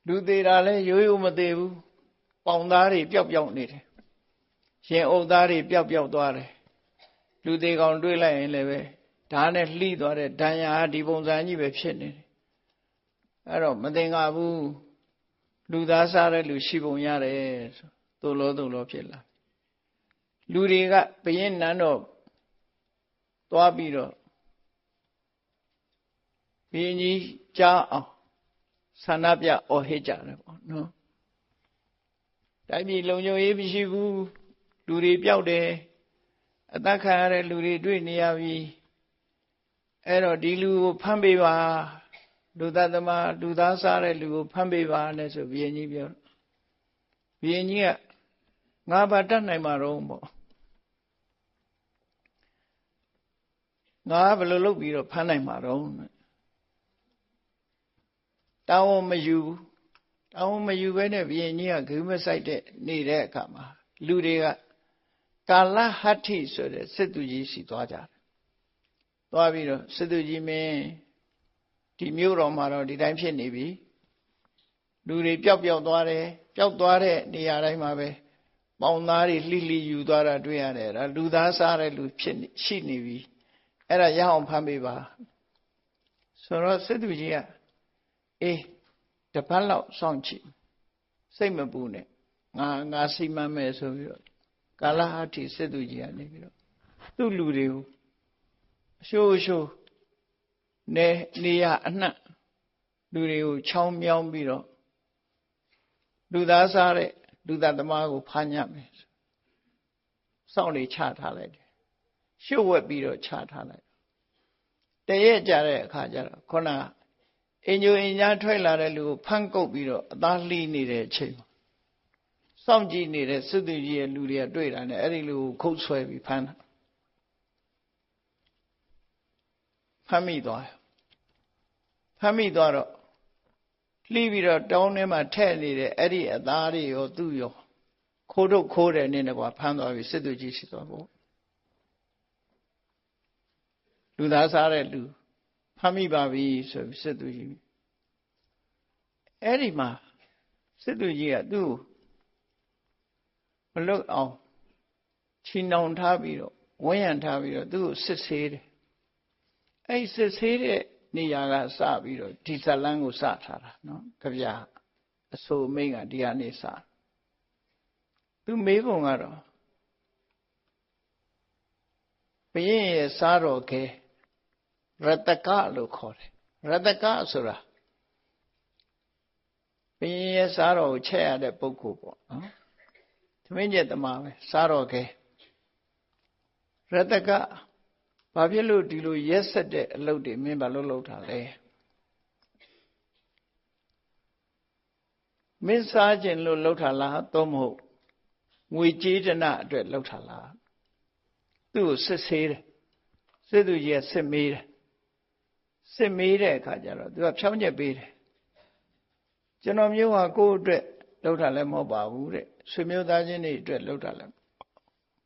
လူသေးတာလဲရိုးမသေးဘူးပေါင်သားတွေပျောက်နေတယ်ရင်အုပ်သားတွေပျောက်သွားတယ်လူသေးကောင်တွေ့လိုက်ရင်လည်းပဲဓာတ်နဲ့လှိသွားတဲ့ဒဏ်ရာဒီပုံစံကြီးပဲဖြစ်နေတယ်အဲ့တော့မသင်္ကာဘူးလူသားစားတဲ့လူရှိပုံရတယ်ဆိုသို့လို့ဖြစ်လာလူတွေကဘုရင်နန်းတော်သွားပြီးတော့ဘုရင်ကြီးကြားအောင်ဆန္ဒပြအော်ဟစ်ကြတယ်ပေါ့နော်တိုင်းပြည်လုံခြုံရေးမရှိဘူးလူတွေပျောက်တယ်အသက်ခံရတဲ့လူတွေတွေ့နေရပြီအဲ့တော့ဒီလူကိုဖမ်းပေးပါလူသားသမားလူသားစားတဲ့လူကိုဖမ်းပေးပါနဲ့ဆိုဘုရင်ကြီးပြောဘုရင်ကြီးကငါဘာတတ်နိုင်မှာတော့ပေါ့ငါဘယ်လိုလုပ်ပြီးတော့ဖမ်းနိုင်မှာတော့တောင်းမယူပဲနဲ့ဘုရင်ကြီးကဂိမ်းမဆိုင်တဲ့နေတဲ့အခါမှာလူတွေကကာလဟတ္ထိဆိုတဲ့စစ်သူကြီးစီသွားကြတယ်သွားပြီးတော့စစ်သူကြီးမင်းဒီမြို့တော်မှာတော့ဒီတိုင်းဖြစ်နေပြီလူတွေပျောက်သွားတယ်ပျောက်သွားတဲ့နေရာတိုင်းမှာပဲပေါင်သားတွေလှိယူသွားတာတွေ့ရတယ်ဒါလူသားစားတဲ့လူရှိနေပြီအဲ့ဒါရအောင်ဖမ်းပေးပါဆိုတော့စစ်သူကြီးကအေးတပတ်လောက်စောင့်ကြည့်စိတ်မပူနဲ့ငါစိတ်မှန်းမယ်ဆိုပြီးတော့ကာလဟတ္ထိစစ်သူကြီးကနေပြီးတော့သူ့လူတွေကိုအရှိုးနေရအနှံ့လူတွေကိုချောင်းမြောင်းပြီးတော့လူသားစားတဲ့လူသားသမားကိုဖမ်းညမယ်စောင့်နေချထားလိုက်တယ်ရှုပ်ဝက်ပြီးတော့ချထားလိုက်တရက်ကြတဲ့အခါကျတော့ခုနအင်ညိုအင်ညာထွက်လာတဲ့လူကိုဖမ်းကုပ်ပြီးတော့အသားလှီးနေတဲ့အချိန်မှာစောင့်ကြည့်နေတဲ့စစ်သူကြီးရဲ့လူတွေကတွေ့တာနဲ့အဲ့ဒီလူကိုခုတ်ဆွဲပြီးဖမ်းတာဖမ်းမိသွားတော့လှီးပြီးတော့တောင်းထဲမှာထည့်နေတဲ့အဲ့ဒီအသားတွေရောသူ့ရောခိုးတယ်နဲ့ကွာဖမ်းသွားပြီစစ်သူကြီးရှိသွားပေါ့လူသားစားတဲ့လူဖမ်းမိပါပြီဆိုပြီးစစ်သူကြီးအဲ့ဒီမှာစစ်သူကြီးကသူ့မလွတ်အောင်ချီနှောင်ထားပြီးတော့ဝန်းရံထားပြီးတော့သူ့ကိုစစ်ဆေးတယ်အဲ့စစ်ဆေးတဲ့နေရာကစပြီးတော့ဒီဇလန်းကိုစထားတာနော်ကြပြအဆိုမိတ်ကဒီကနေစသူမေးပုံကတော့ ဘုရင်ရဲ့စားတော်ခဲရတကလို့ခေါ်တယ်ရတကဆိုတာဘုရင်ရဲ့စားတော်ကိုချက်ရတဲ့ပုဂ္ဂိုလ်ပေါ့နော်သမင်းကျက်သမားပဲစားတော်ခဲရတကဘာဖြစ်လို့ဒီလိုရက်ဆက်တဲ့အလုပ်တွေမင်းဘာလို့လုပ်တာလဲမင်းစားခြင်းလို့လုပ်တာလားသို့မဟုတ်ငွေကြေးဒနာအတွက်လုပ်တာလားသူ့ကိုစစ်ဆေးတယ်စစ်သူကြီးကစစ်မေးတယ်စစ်မေးတဲ့အခါကျတော့သူကဖြောင်းချက်ပေးတယ်ကျွန်တော်မျိုးဟာကိုယ့်အတွက်လုပ်တာလည်းမဟုတ်ပါဘူးတဲ့ဆွေမျိုးသားချင်းတွေအတွက်လုပ်တာလည်း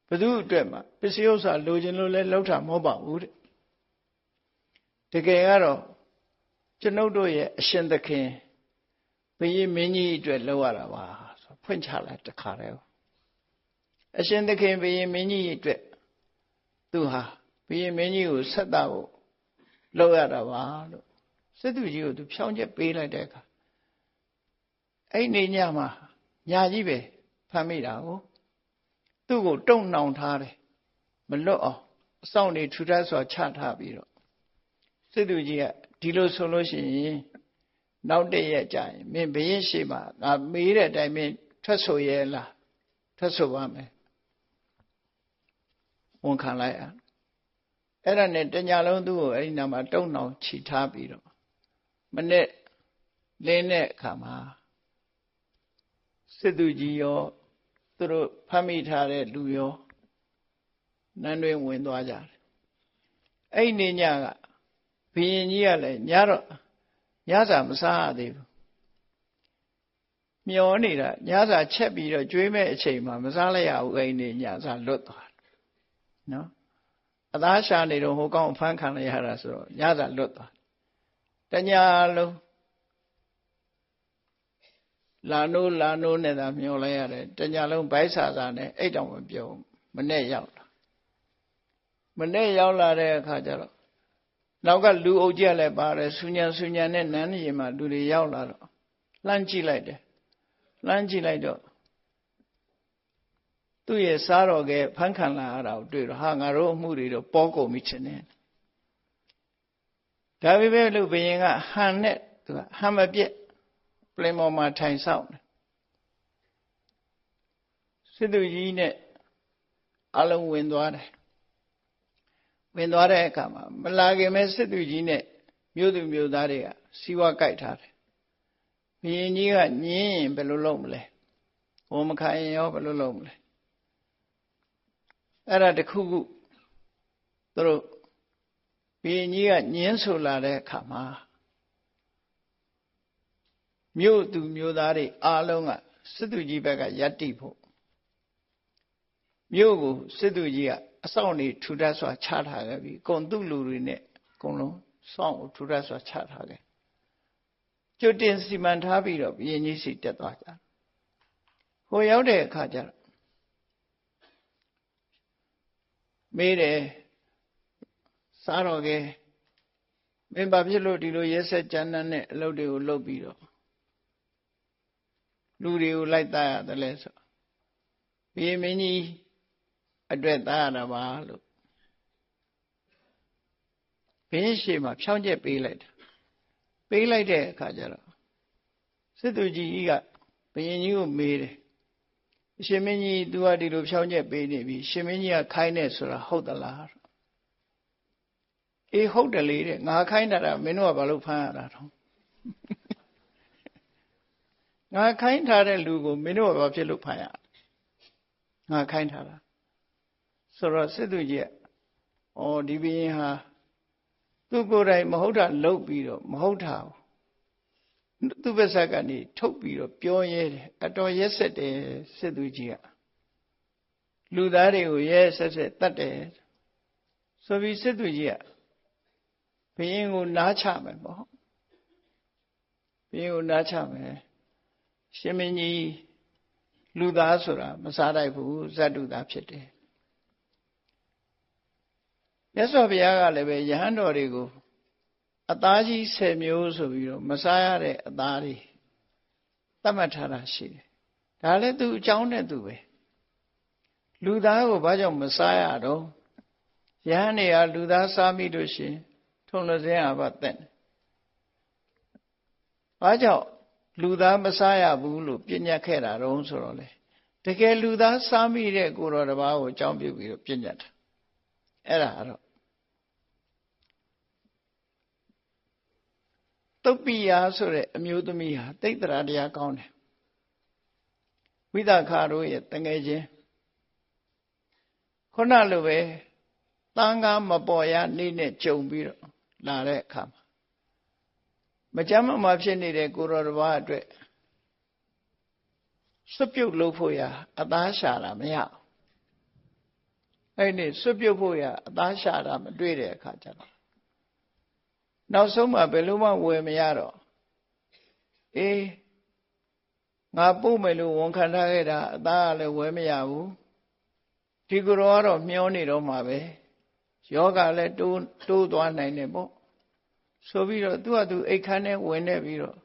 ဘယ်သူအတွက်မှပစ္စည်းဥစ္စာလိုချင်လို့လည်းလုပ်တာမဟုတ်ပါဘူးတဲ့တကယ်ကတော့ကျွန်ုပ်တို့ရဲ့အရှင်သခင်ဘုရင်မင်းကြီးအတွက်လုပ်ရတာပါဆိုဖွင့်ချလိုက်တခါတည်းအရှင်သခင်ဘုရင်မင်းကြီးအတွက်သူဟာဘုရင်မင်းကြီးကိုဆက်တာကိုလုပ်ရတာပါလို့စစ်သူကြီးကိုသူဖြောင်းချက်ပေးလိုက်တဲ့အခါအဲ့ဒီညမှာညာကြီးပဲဖမ်းမိတာကိုသူ့ကိုတုံနှောင်ထားတယ်မလွတ်အောင်အဆောင်နေထူထပ်စွာချထားပြီးတော့စစ်သူကြီးကဒီလိုဆိုလို့ရှိရင်နောက်တည့်ရက်ကြာရင်မင်းဘုရင်ရှိမှငါမေးတဲ့အတိုင်းမင်းထွက်ဆိုရဲလားထွက်ဆိုပါမယ်ဝန်ခံလိုက်အဲ့ဒါနဲ့တညလုံးသူ့ကိုအဲ့ဒီနာမှာတုံနှောင်ချီထားပြီးတော့မနေ့လင်းတဲ့အခါမှာစစ်သူကြီးရောသူတို့ဖမ်းမိထားတဲ့လူရောနန်းတွင်ဝင်သွားကြတယ်အဲ့ဒီညကဘုရင်ကြီးကလည်းညစာမစားရသေးဘူးမျောနေတာညစာချက်ပြီးတော့ကျွေးမဲ့အချိန်မှာမစားလိုက်ရဘူးအဲ့ဒီညစာလွတ်သွားတယ်နော်အသားရှာနေတော့ဟိုကောင်ဖမ်းခံလိုက်ရတာဆိုတော့ညစာလွတ်သွားတညလုံးလာနိုးနဲ့သာမျောလိုက်ရတယ်တညလုံးဘိုက်စာနဲ့အိတ်တောင်မပြုံးမနဲ့ရောက်လာတဲ့အခါကျတော့နောက်ကလူအုပ်ကြီးလည်းပါတယ်ဆူညံနဲ့နန်းနေမှာလူတွေရောက်လာတော့လှမ်းကြည့်လိုက်တော့သူ့ရဲ့စားတော်ကဖမ်းခံလာရတာကိုတွေ့တော့ဟာငါတို့အမှုတွေတော့ပေါကုန်ပြီချင်တယ်ဒါပေမဲ့လို့ဘုရင်ကဟန်နဲ့သူကဟန်မပြက်ပလင်ပေါ်မှာထိုင်ဆောင်တယ်စစ်သူကြီးနဲ့အလုံးဝင်သွားတဲ့အခါမှာမလာခင်မဲ့စစ်သူကြီးနဲ့မြို့သူမြို့သားတွေကစီးဝါးကြိုက်ထားတယ်ဘုရင်ကြီးကညင်းရင်ဘယ်လိုလုပ်မလဲဝန်မခံရင်ရောဘယ်လိုလုပ်မလဲအဲ့ဒါတခုခုသူတို့ဘုရင်ကြီးကညင်းဆိုလာတဲ့အခါမှာမြို့သူမြို့သားတွေအားလုံးကစစ်သူကြီးဘက်ကယက်တိဖို့မြို့ကိုစစ်သူကြီးကအဆောင်နေထူထပ်စွာချထားခဲ့ပြီးအကုန်သူ့လူတွေနဲ့အကုန်လုံးစောင့်ထူထပ်စွာချထားခဲ့ကျွတ်တင်စီမံထားပြီးတော့ဘုရင်ကြီးစီတက်သွားကြဟိုရောက်တဲ့အခါကျတော့မေးတယ်စားတော်ကမင်းဘာဖြစ်လို့ဒီလိုရက်ဆက်ကြမ်းတမ်းတဲ့အလုပ်တွေကိုလုပ်ပြီးတော့လူတွေကိုလိုက်သားရတယ်လဲဆိုဘုရင်မင်းကြီးအတွက်သားရတာပါလို့ဘုရင်ရှိမှဖြောင်းချက်ပေးလိုက်တဲ့အခါကျတော့စစ်သူကြီးကဘုရင်ကြီးကိုမေးတယ်အရှင်မင်းကြီး तू ကဒီလိုဖြောင်းချက်ပေးနေပြီရှင်မင်းကြီးကခိုင်းနေဆိုတာဟုတ်သလားအေးဟုတ်တယ်လေတဲ့ငါခိုင်းတာမင်းတို့ကဘာလို့ဖမ်းရတာတော့ငါခိုင်းထားတဲ့လူကိုမင်းတို့ကဘာဖြစ်လို့ဖမ်းရငါခိုင်းထားတာဆိုတော့စစ်သူကြီးကဒီဘုရင်ဟာသူကိုယ်တိုင်မဟုတ်တာလုပ်ပြီးတော့မဟုတ်တာသူ့ဘက်ဆက်ကနေထုတ်ပြီးတော့ပြောရဲတယ်အတော်ရက်ဆက်တယ်စစ်သူကြီးကလူသားတွေကိုရဲဆက်တတ်တယ်ဆိုပြီးစစ်သူကြီးကဘုရင်ကိုနားချမယ်ပေါ့ဘုရင်ကိုနားချမယ်ရှင်မင်းကြီးလူသားဆိုတာမစားတတ်ဘူးဇတ်တုသားဖြစ်တယ်မြတ်စွာဘုရားကလည်းပဲယဟန်တော်တွေကိုအသားကြီး10မျိုးဆိုပြီးတော့မစားရတဲ့အသားတွေသတ်မှတ်ထားတာရှိတယ်ဒါလည်းသူအကြောင်းနဲ့သူပဲလူသားကိုဘာကြောင့်မစားရတော့ယ ယဟန်နေကလူသားစားမိလို့ရှိရင်ထုံလွစင်းအာဘတဲ့ဘာကြောင့်လူသားမစားရဘူးလို့ပြညတ်ခဲ့တာတုံးဆိုတော့လေတကယ်လူသားစားမိတဲ့ကိုယ်တော်တစ်ပါးကိုအကြောင်းပြုပြီးတော့ပြညတ်တာအဲ့ဒါတော့တုတ်ပိယဆိုတဲ့အမျိုးသမီးဟာတိတ်တရာတရားကောင်းတယ်ဝိသခါတို့ရဲ့တငယ်ချင်းခုနလိုပဲတန်ခါမပေါ်ရနေ့နဲ့ကြုံပြီးတော့လာတဲ့အခါမှာမကြမ်းမမာဖြစ်နေတဲ့ကိုယ်တော်တစ်ပါးအတွက်စွတ်ပြုတ်လို့ဖို့ရအသားရှာတာမရဘူးအဲ့ဒီစွတ်ပြုတ်ဖို့ရအသားရှာတာမတွေ့တဲ့အခါကျတော့နောက်ဆုံးမှဘယ်လိုမှဝယ်မရတော့အေးငါပို့မယ်လို့ဝန်ခံထားခဲ့တာအသားကလည်းဝယ်မရဘူးဒီကိုယ်တော်ကတော့မျောနေတော့မှာပဲယောဂလည်းတိုးသွားနိုင်တယ်ပေါ့ဆိုပြီးတော့သူ့ဟာသူအိတ်ခမ်းနဲ့ဝင်နေပြီးတော့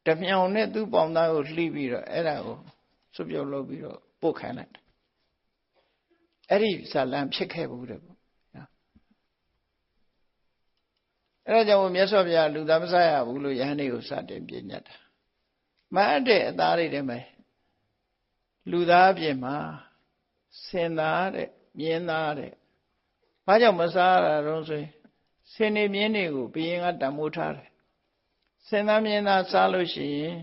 တမြောင်နဲ့သူ့ပေါင်သားကိုလှီးပြီးတော့အဲ့ဒါကိုစွပ်ပြုတ်လုပ်ပြီးတော့ပို့ခိုင်းလိုက်တယ်အဲ့ဒီဇာလံဖြစ်ခဲ့ဘူးတဲ့ပေါ့အဲ့ဒါကြောင့်မြတ်စွာဘုရားလူသားမစားရဘူးလို့ယဟန်တွေကိုစတင်ပြညတ်တာမအပ်တဲ့အသားတွေတည်းမယ်လူသားအပြင်မှာစင်သားတဲ့မြင်းသားတဲ့ဘာကြောင့်မစားရတော့ဆိုရင်စင်နေမြင်းတွေကိုဘုရင်ကတန်မိုးထားတယ်စင်သားမြင်းသားစားလို့ရှိရင်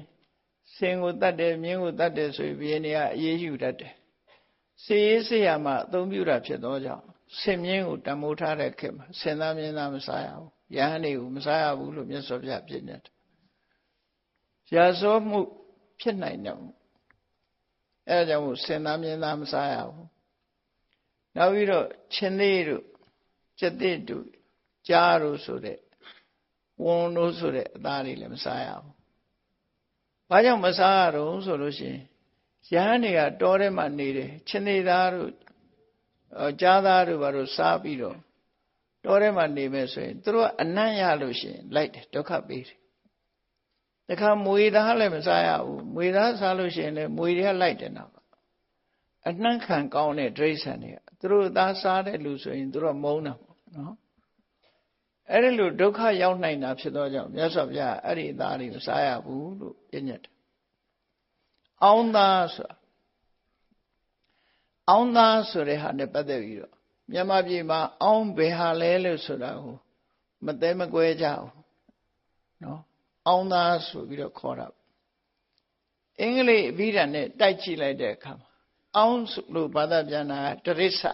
စင်ကိုတတ်တယ်မြင်းကိုတတ်တယ်ဆိုပြီးဘုရင်တွေကအရေးယူတတ်တယ်စေရေးစေရမှာအသုံးပြုတာဖြစ်သောကြောင့်စင်မြင်းကိုတန်မိုးထားတဲ့ခေတ်မှာစင်သားမြင်းသားမစားရဘူးယဟန်တွေကိုမစားရဘူးလို့မြတ်စွာဘုရားပြညတ်တယ်ရာဇောမှုဖြစ်နိုင်တယ်အဲဒါကြောင့်စင်သားမြင်းသားမစားရဘူးနောက်ပြီးတော့ချင်းသေးတို့ကျက်သေးတို့ကြားတို့ဆိုတဲ့ဝုံတို့ဆိုတဲ့အသားတွေလည်းမစားရဘူးဘာကြောင့်မစားရတော့ဆိုလို့ရှိရင်ယဟန်တွေကတောထဲမှာနေတယ်ချင်းသေးသားတို့ကြားသားတို့ဘာလို့စားပြီးတော့တောထဲမှာနေမယ်ဆိုရင်သူတို့ကအနံ့ရလို့ရှိရင်လိုက်တယ်ဒုက္ခပေးတယ်တခါမွေသားလည်းမစားရဘူးမွေသားစားလို့ရှိရင်လည်းမွေတွေကလိုက်တယ်နော်အနှံ့ခံကောင်းတဲ့ဒိဋ္ဌံတွေကသူတို့သားစားတဲ့လူဆိုရင်သူတို့မုန်းတာပေါ့နော်အဲ့ဒီလိုဒုက္ခရောက်နိုင်တာဖြစ်သောကြောင့်မြတ်စွာဘုရားအဲ့ဒီအသားတွေကိုမစားရဘူးလို့ပြညတ်တယ်အောင်းသားဆိုတာအောင်းသားဆိုတဲ့ဟာနဲ့ပတ်သက်ပြီးတော့မြန်မာပြည်မှာအောင်းဘယ်ဟာလဲလို့ဆိုတာကိုမသိမကွဲကြဘူးနော်အောင်းသားဆိုပြီးတော့ခေါ်တာအင်္ဂလိပ်အဘိဓာန်နဲ့တိုက်ကြည့်လိုက်တဲ့အခါမှာအောင်းလို့ဘာသာပြန်တာတရိစ္ဆာ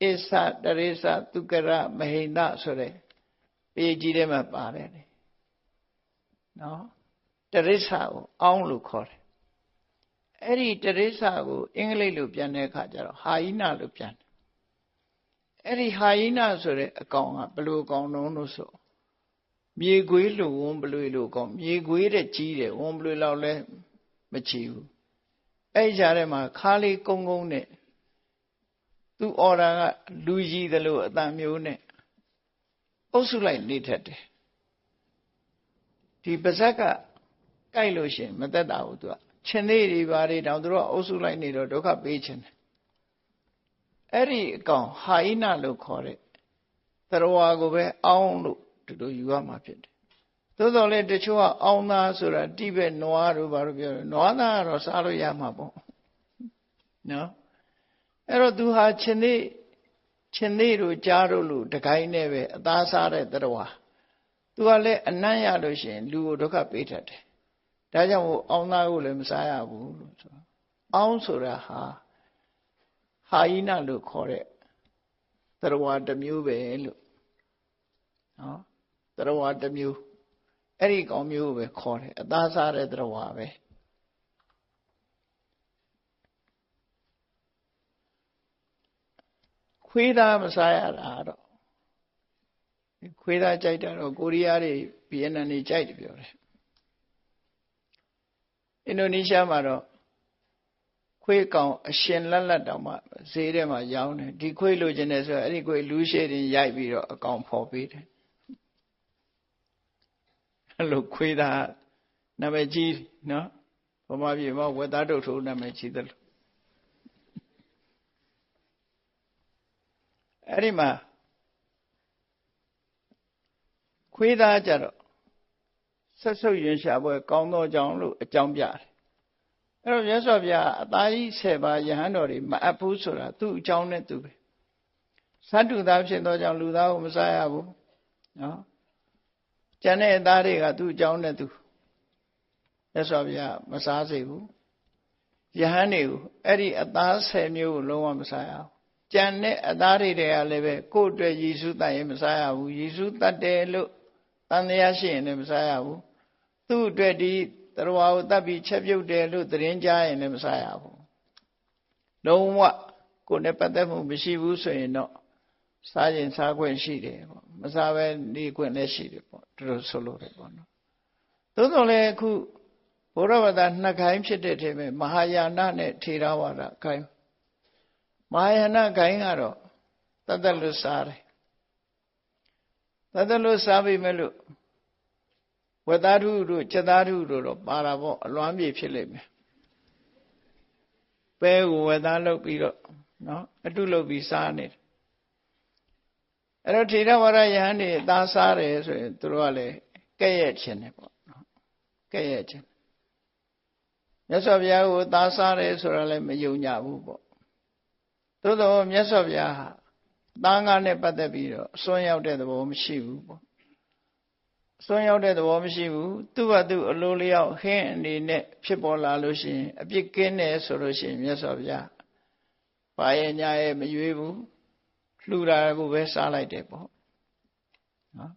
အစ္ဆတရိစ္ဆာသူကရမဟိန္ဒဆိုတဲ့ပေကြီးထဲမှာပါတယ်နော်တရိစ္ဆာကိုအောင်းလို့ခေါ်တယ်အဲ့ဒီတရိစ္ဆာကိုအင်္ဂလိပ်လိုပြန်တဲ့အခါကျတော့ဟာယိနလို့ပြန်တယ်အဲ့ဒီဟာယိနဆိုတဲ့အကောင်ကဘယ်လိုအကောင်လို့ဆိုမြေခွေးလိုဝန်းပလွေလိုကောင်မြေခွေးတဲ့ကြီးတယ်ဝန်းပလွေလောက်လဲမချီဘူးအဲ့ဒီကြားထဲမှာခါလေးကုန်းကုန်းနဲ့သူ့အော်ဒါကလူကြီးသလိုအတန်မျိုးနဲ့အုပ်စုလိုက်နေတတ်တယ်ဒီပါဇက်ကကြိုက်လို့ရှိရင်မသက်တာဘူးသူကချင်းသေးတွေဘာတွေတောင်သူတို့ကအုပ်စုလိုက်နေတော့ဒုက္ခပေးခြင်းတယ်အဲ့ဒီအကောင်ဟာယိနလို့ခေါ်တဲ့သရဝါကိုပဲအောင်းလို့ဒီလိုယူရမှာဖြစ်တယ်သို့တော်လည်းတချို့ကအောင်းသားဆိုတာတိဘက်နွားတို့ဘာလို့ပြောလဲနွားသားကတော့စားလို့ရမှာပေါ့နော်အဲ့တော့သူဟာချင်းသေးတို့ကြားတို့လို့တကိုင်းနဲ့ပဲအသားစားတဲ့သရဝါသူကလည်းအနံ့ရလို့ရှိရင်လူကိုဒုက္ခပေးတတ်တယ်ဒါကြောင့်အောင်းသားကိုလည်းမစားရဘူးလို့ဆိုအောင်းဆိုတာဟာယိနလို့ခေါ်တဲ့သရဝါတစ်မျိုးပဲလို့နော်သရဝါတစ်မျိုးအဲ့ဒီကောင်မျိုးပဲခေါ်တယ်အသားစားတဲ့သရဝါပဲခွေးသားမစားရတာတော့ခွေးသားကြိုက်တာတော့ကိုရီးယားတွေဗီယက်နမ်တွေကြိုက်တယ်ပြောတယ်အင်ဒိုနီးရှားမှာတော့ခွေးကောင်အရှင်လက်လက်တောင်မှဈေးထဲမှာရောင်းတယ်ဒီခွေးလိုချင်တယ်ဆိုတော့အဲ့ဒီခွေးလူရှည်တင်ရိုက်ပြီးတော့အကောင်ဖော်ပေးတယ်အဲ့လိုခွေးသားနာမည်ကြီးနော်ဗမာပြည်မှာဝက်သားတုတ်ထိုးနာမည်ကြီးတယ်လို့ အဲ့ဒီမှာခွေးသားကြတော့ဆက်ဆုပ်ရင်ရှာပွဲကောင်းသောကြောင့်လို့အကြောင်းပြတယ်အဲ့တော့မြတ်စွာဘုရားအသားကြီး10ပါးယဟန်တော်တွေမအပ်ဘူးဆိုတာသူ့အကြောင်းနဲ့သူပဲသတ္တုသားဖြစ်သောကြောင့်လူသားကိုမစားရဘူးနော်ကျန်တဲ့အသားတွေကသူ့အကြောင်းနဲ့သူမြတ်စွာဘုရားမစားစေဘူးယဟန်တွေကိုအဲ့ဒီအသား10မျိုးကိုလုံးဝမစားရဘူးကျန်တဲ့အသားတွေကလည်းပဲကိုယ့်အတွက်ယေရှုတတ်ရင်မစားရဘူးယေရှုတတ်တယ်လို့တန်တရားရှိရင်လည်းမစားရဘူးသူ့အတွက်ဒီတရားကိုတတ်ပြီးချက်ပြုတ်တယ်လို့သတင်းကြားရင်လည်းမစားရဘူးလုံးဝကိုယ်နဲ့ပတ်သက်မှုမရှိဘူးဆိုရင်တော့စားရင်စားခွင့်ရှိတယ်ပေါ့မစားဘဲနေခွင့်လည်းရှိတယ်ပေါ့ဒီလိုဆိုလို့တယ်ပေါ့နော်သို့တော်လည်းအခုဘုရားဘာသာနှစ်ခိုင်းဖြစ်တဲ့ထဲမှာမဟာယာနနဲ့ထေရဝါဒခိုင်းမဟာယာနခိုင်းကတော့တသက်လွတ်စားတယ်တသက်လွတ်စားပြီမဲ့လို့ဝတ္တထုတို့ကျက်သားထုတို့တော့ပါတာပေါ့အလွမ်းပြေဖြစ်လိမ့်မယ်ပဲကိုဝတ္တလုပ်ပြီးတော့နော်အတုလုပ်ပြီးစားနေတယ်အဲ့တော့ထေရဝါဒယဟန်တွေသားစားတယ်ဆိုရင်သူတို့ကလည်းကဲ့ရဲ့ခြင်းတယ်ပေါ့နော်ကဲ့ရဲ့ခြင်းမြတ်စွာဘုရားကိုသားစားတယ်ဆိုတာလည်းမယုံကြဘူးပေါ့သို့တော့မြတ်စွာဘုရားဟာသားငါနဲ့ပတ်သက်ပြီးတော့အစွန်းရောက်တဲ့သဘောမရှိဘူးပေါ့အစွန်းရောက်တဲ့သဘောမရှိဘူးသူ့ဘာသူအလိုလျောက်ဟင်းအနေနဲ့ဖြစ်ပေါ်လာလို့ရှိရင်အပြစ်ကင်းတယ်ဆိုလို့ရှိရင်မြတ်စွာဘုရားဘာရဲ့ညာရဲ့မရွေးဘူးလှူတာကိုပဲစားလိုက်တယ်ပေါ့နော်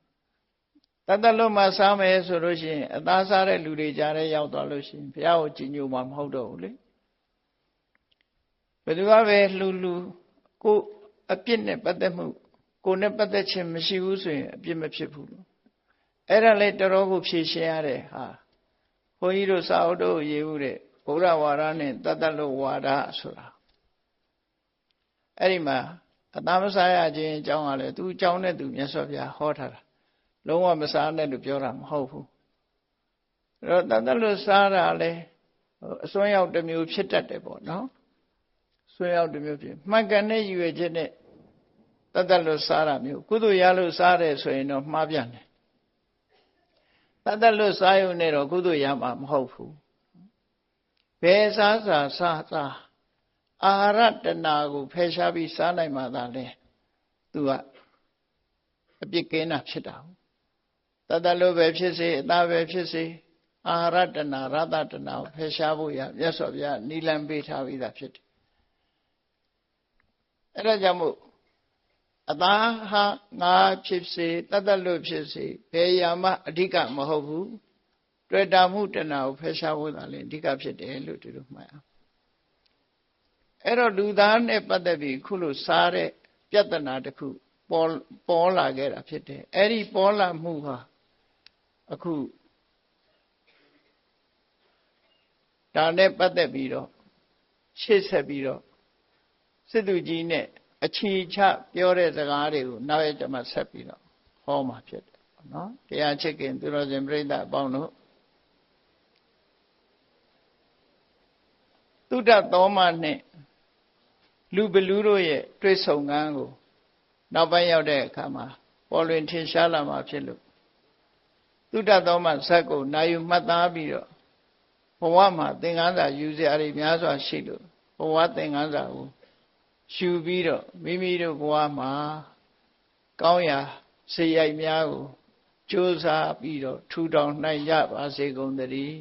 တသက်လုံးမှာစားမယ်ဆိုလို့ရှိရင်အသားစားတဲ့လူတွေကြားထဲရောက်သွားလို့ရှိရင်ဘုရားကိုကြည်ညိုမှာမဟုတ်တော့ဘူးလေဘယ်သူကပဲလှူကိုအပြစ်နဲ့ပတ်သက်မှုကိုနဲ့ပတ်သက်ခြင်းမရှိဘူးဆိုရင်အပြစ်မဖြစ်ဘူးလို့အဲ့ဒါလေတော်တော်ကိုဖြေရှင်းရတဲ့ဟာဘုန်းကြီးတို့စာအုပ်တို့ရေးဦးတဲ့ဗုဒ္ဓဝါဒနဲ့တသက်လုံးဝါဒဆိုတာအဲ့ဒီမှာအသားမစားရခြင်းအကြောင်းကလည်းသူအကြောင်းနဲ့သူမြတ်စွာဘုရားဟောထားတာလုံးဝမစားနဲ့လို့ပြောတာမဟုတ်ဘူးအဲ့တော့တသက်လို့စားတာလေအစွန်းရောက်တစ်မျိုးဖြစ်တတ်တယ်ပေါ့နော်စွန်းရောက်တစ်မျိုးဖြစ်မှန်ကန်တဲ့ရည်ရွယ်ချက်နဲ့တသက်လို့စားတာမျိုးကုသိုလ်ရလို့စားတယ်ဆိုရင်တော့မှားပြန်တယ်တသက်လို့စားရုံနဲ့တော့ကုသိုလ်ရမှာမဟုတ်ဘူးဘယ်စားအာဟာရတဏှာကိုဖယ်ရှားပြီးစားနိုင်မှသာလေသူကအပြစ်ကင်းတာဖြစ်တာတသက်လို့ပဲဖြစ်စေအသားပဲဖြစ်စေအာဟာရတဏှာရတတဏှာကိုဖယ်ရှားဖို့ရမြတ်စွာဘုရားနိလန်းပေးထားပြီးသားဖြစ်တယ်အဲ့ဒါကြောင့်မို့အသားဟာငါဖြစ်စေတသက်လို့ဖြစ်စေဘယ်ရာမှအဓိကမဟုတ်ဘူးတွေ့တာမှုတဏှာကိုဖယ်ရှားဖို့သာလေအဓိကဖြစ်တယ်လို့ဒီလိုမှတ်အောင်အဲ့တော့လူသားနဲ့ပတ်သက်ပြီးခုလိုစားတဲ့ပြဿနာတစ်ခုပေါ်လာခဲ့တာဖြစ်တယ်အဲ့ဒီပေါ်လာမှုဟာအခုဒါနဲ့ပတ်သက်ပြီးတော့ရှေ့ဆက်ပြီးတော့စစ်သူကြီးနဲ့အချီချပြောတဲ့စကားတွေကိုနောက်ရကျမှဆက်ပြီးတော့ဟောမှာဖြစ်တယ်နော်တရားချစ်ခင်သူတော်စင်ပြိဿအပေါင်းတို့သုဒ္ဓသောမနဲ့လူဘလူတို့ရဲ့တွေ့ဆုံခန်းကိုနောက်ပိုင်းရောက်တဲ့အခါမှာပေါ်လွင်ထင်ရှားလာမှာဖြစ်လို့သုဒ္ဓသောမဇက်ကိုနိုင်ယူမှတ်သားပြီးတော့ဘဝမှာသင်္ကန်းစာယူစရာတွေများစွာရှိလို့ဘဝသင်္ကန်းစာကိုရှုပြီးတော့မိမိတို့ဘဝမှာကောင်းရာစေရိုက်များကိုကြိုးစားပြီးတော့ထူထောင်နိုင်ကြပါစေကုန်သတည်း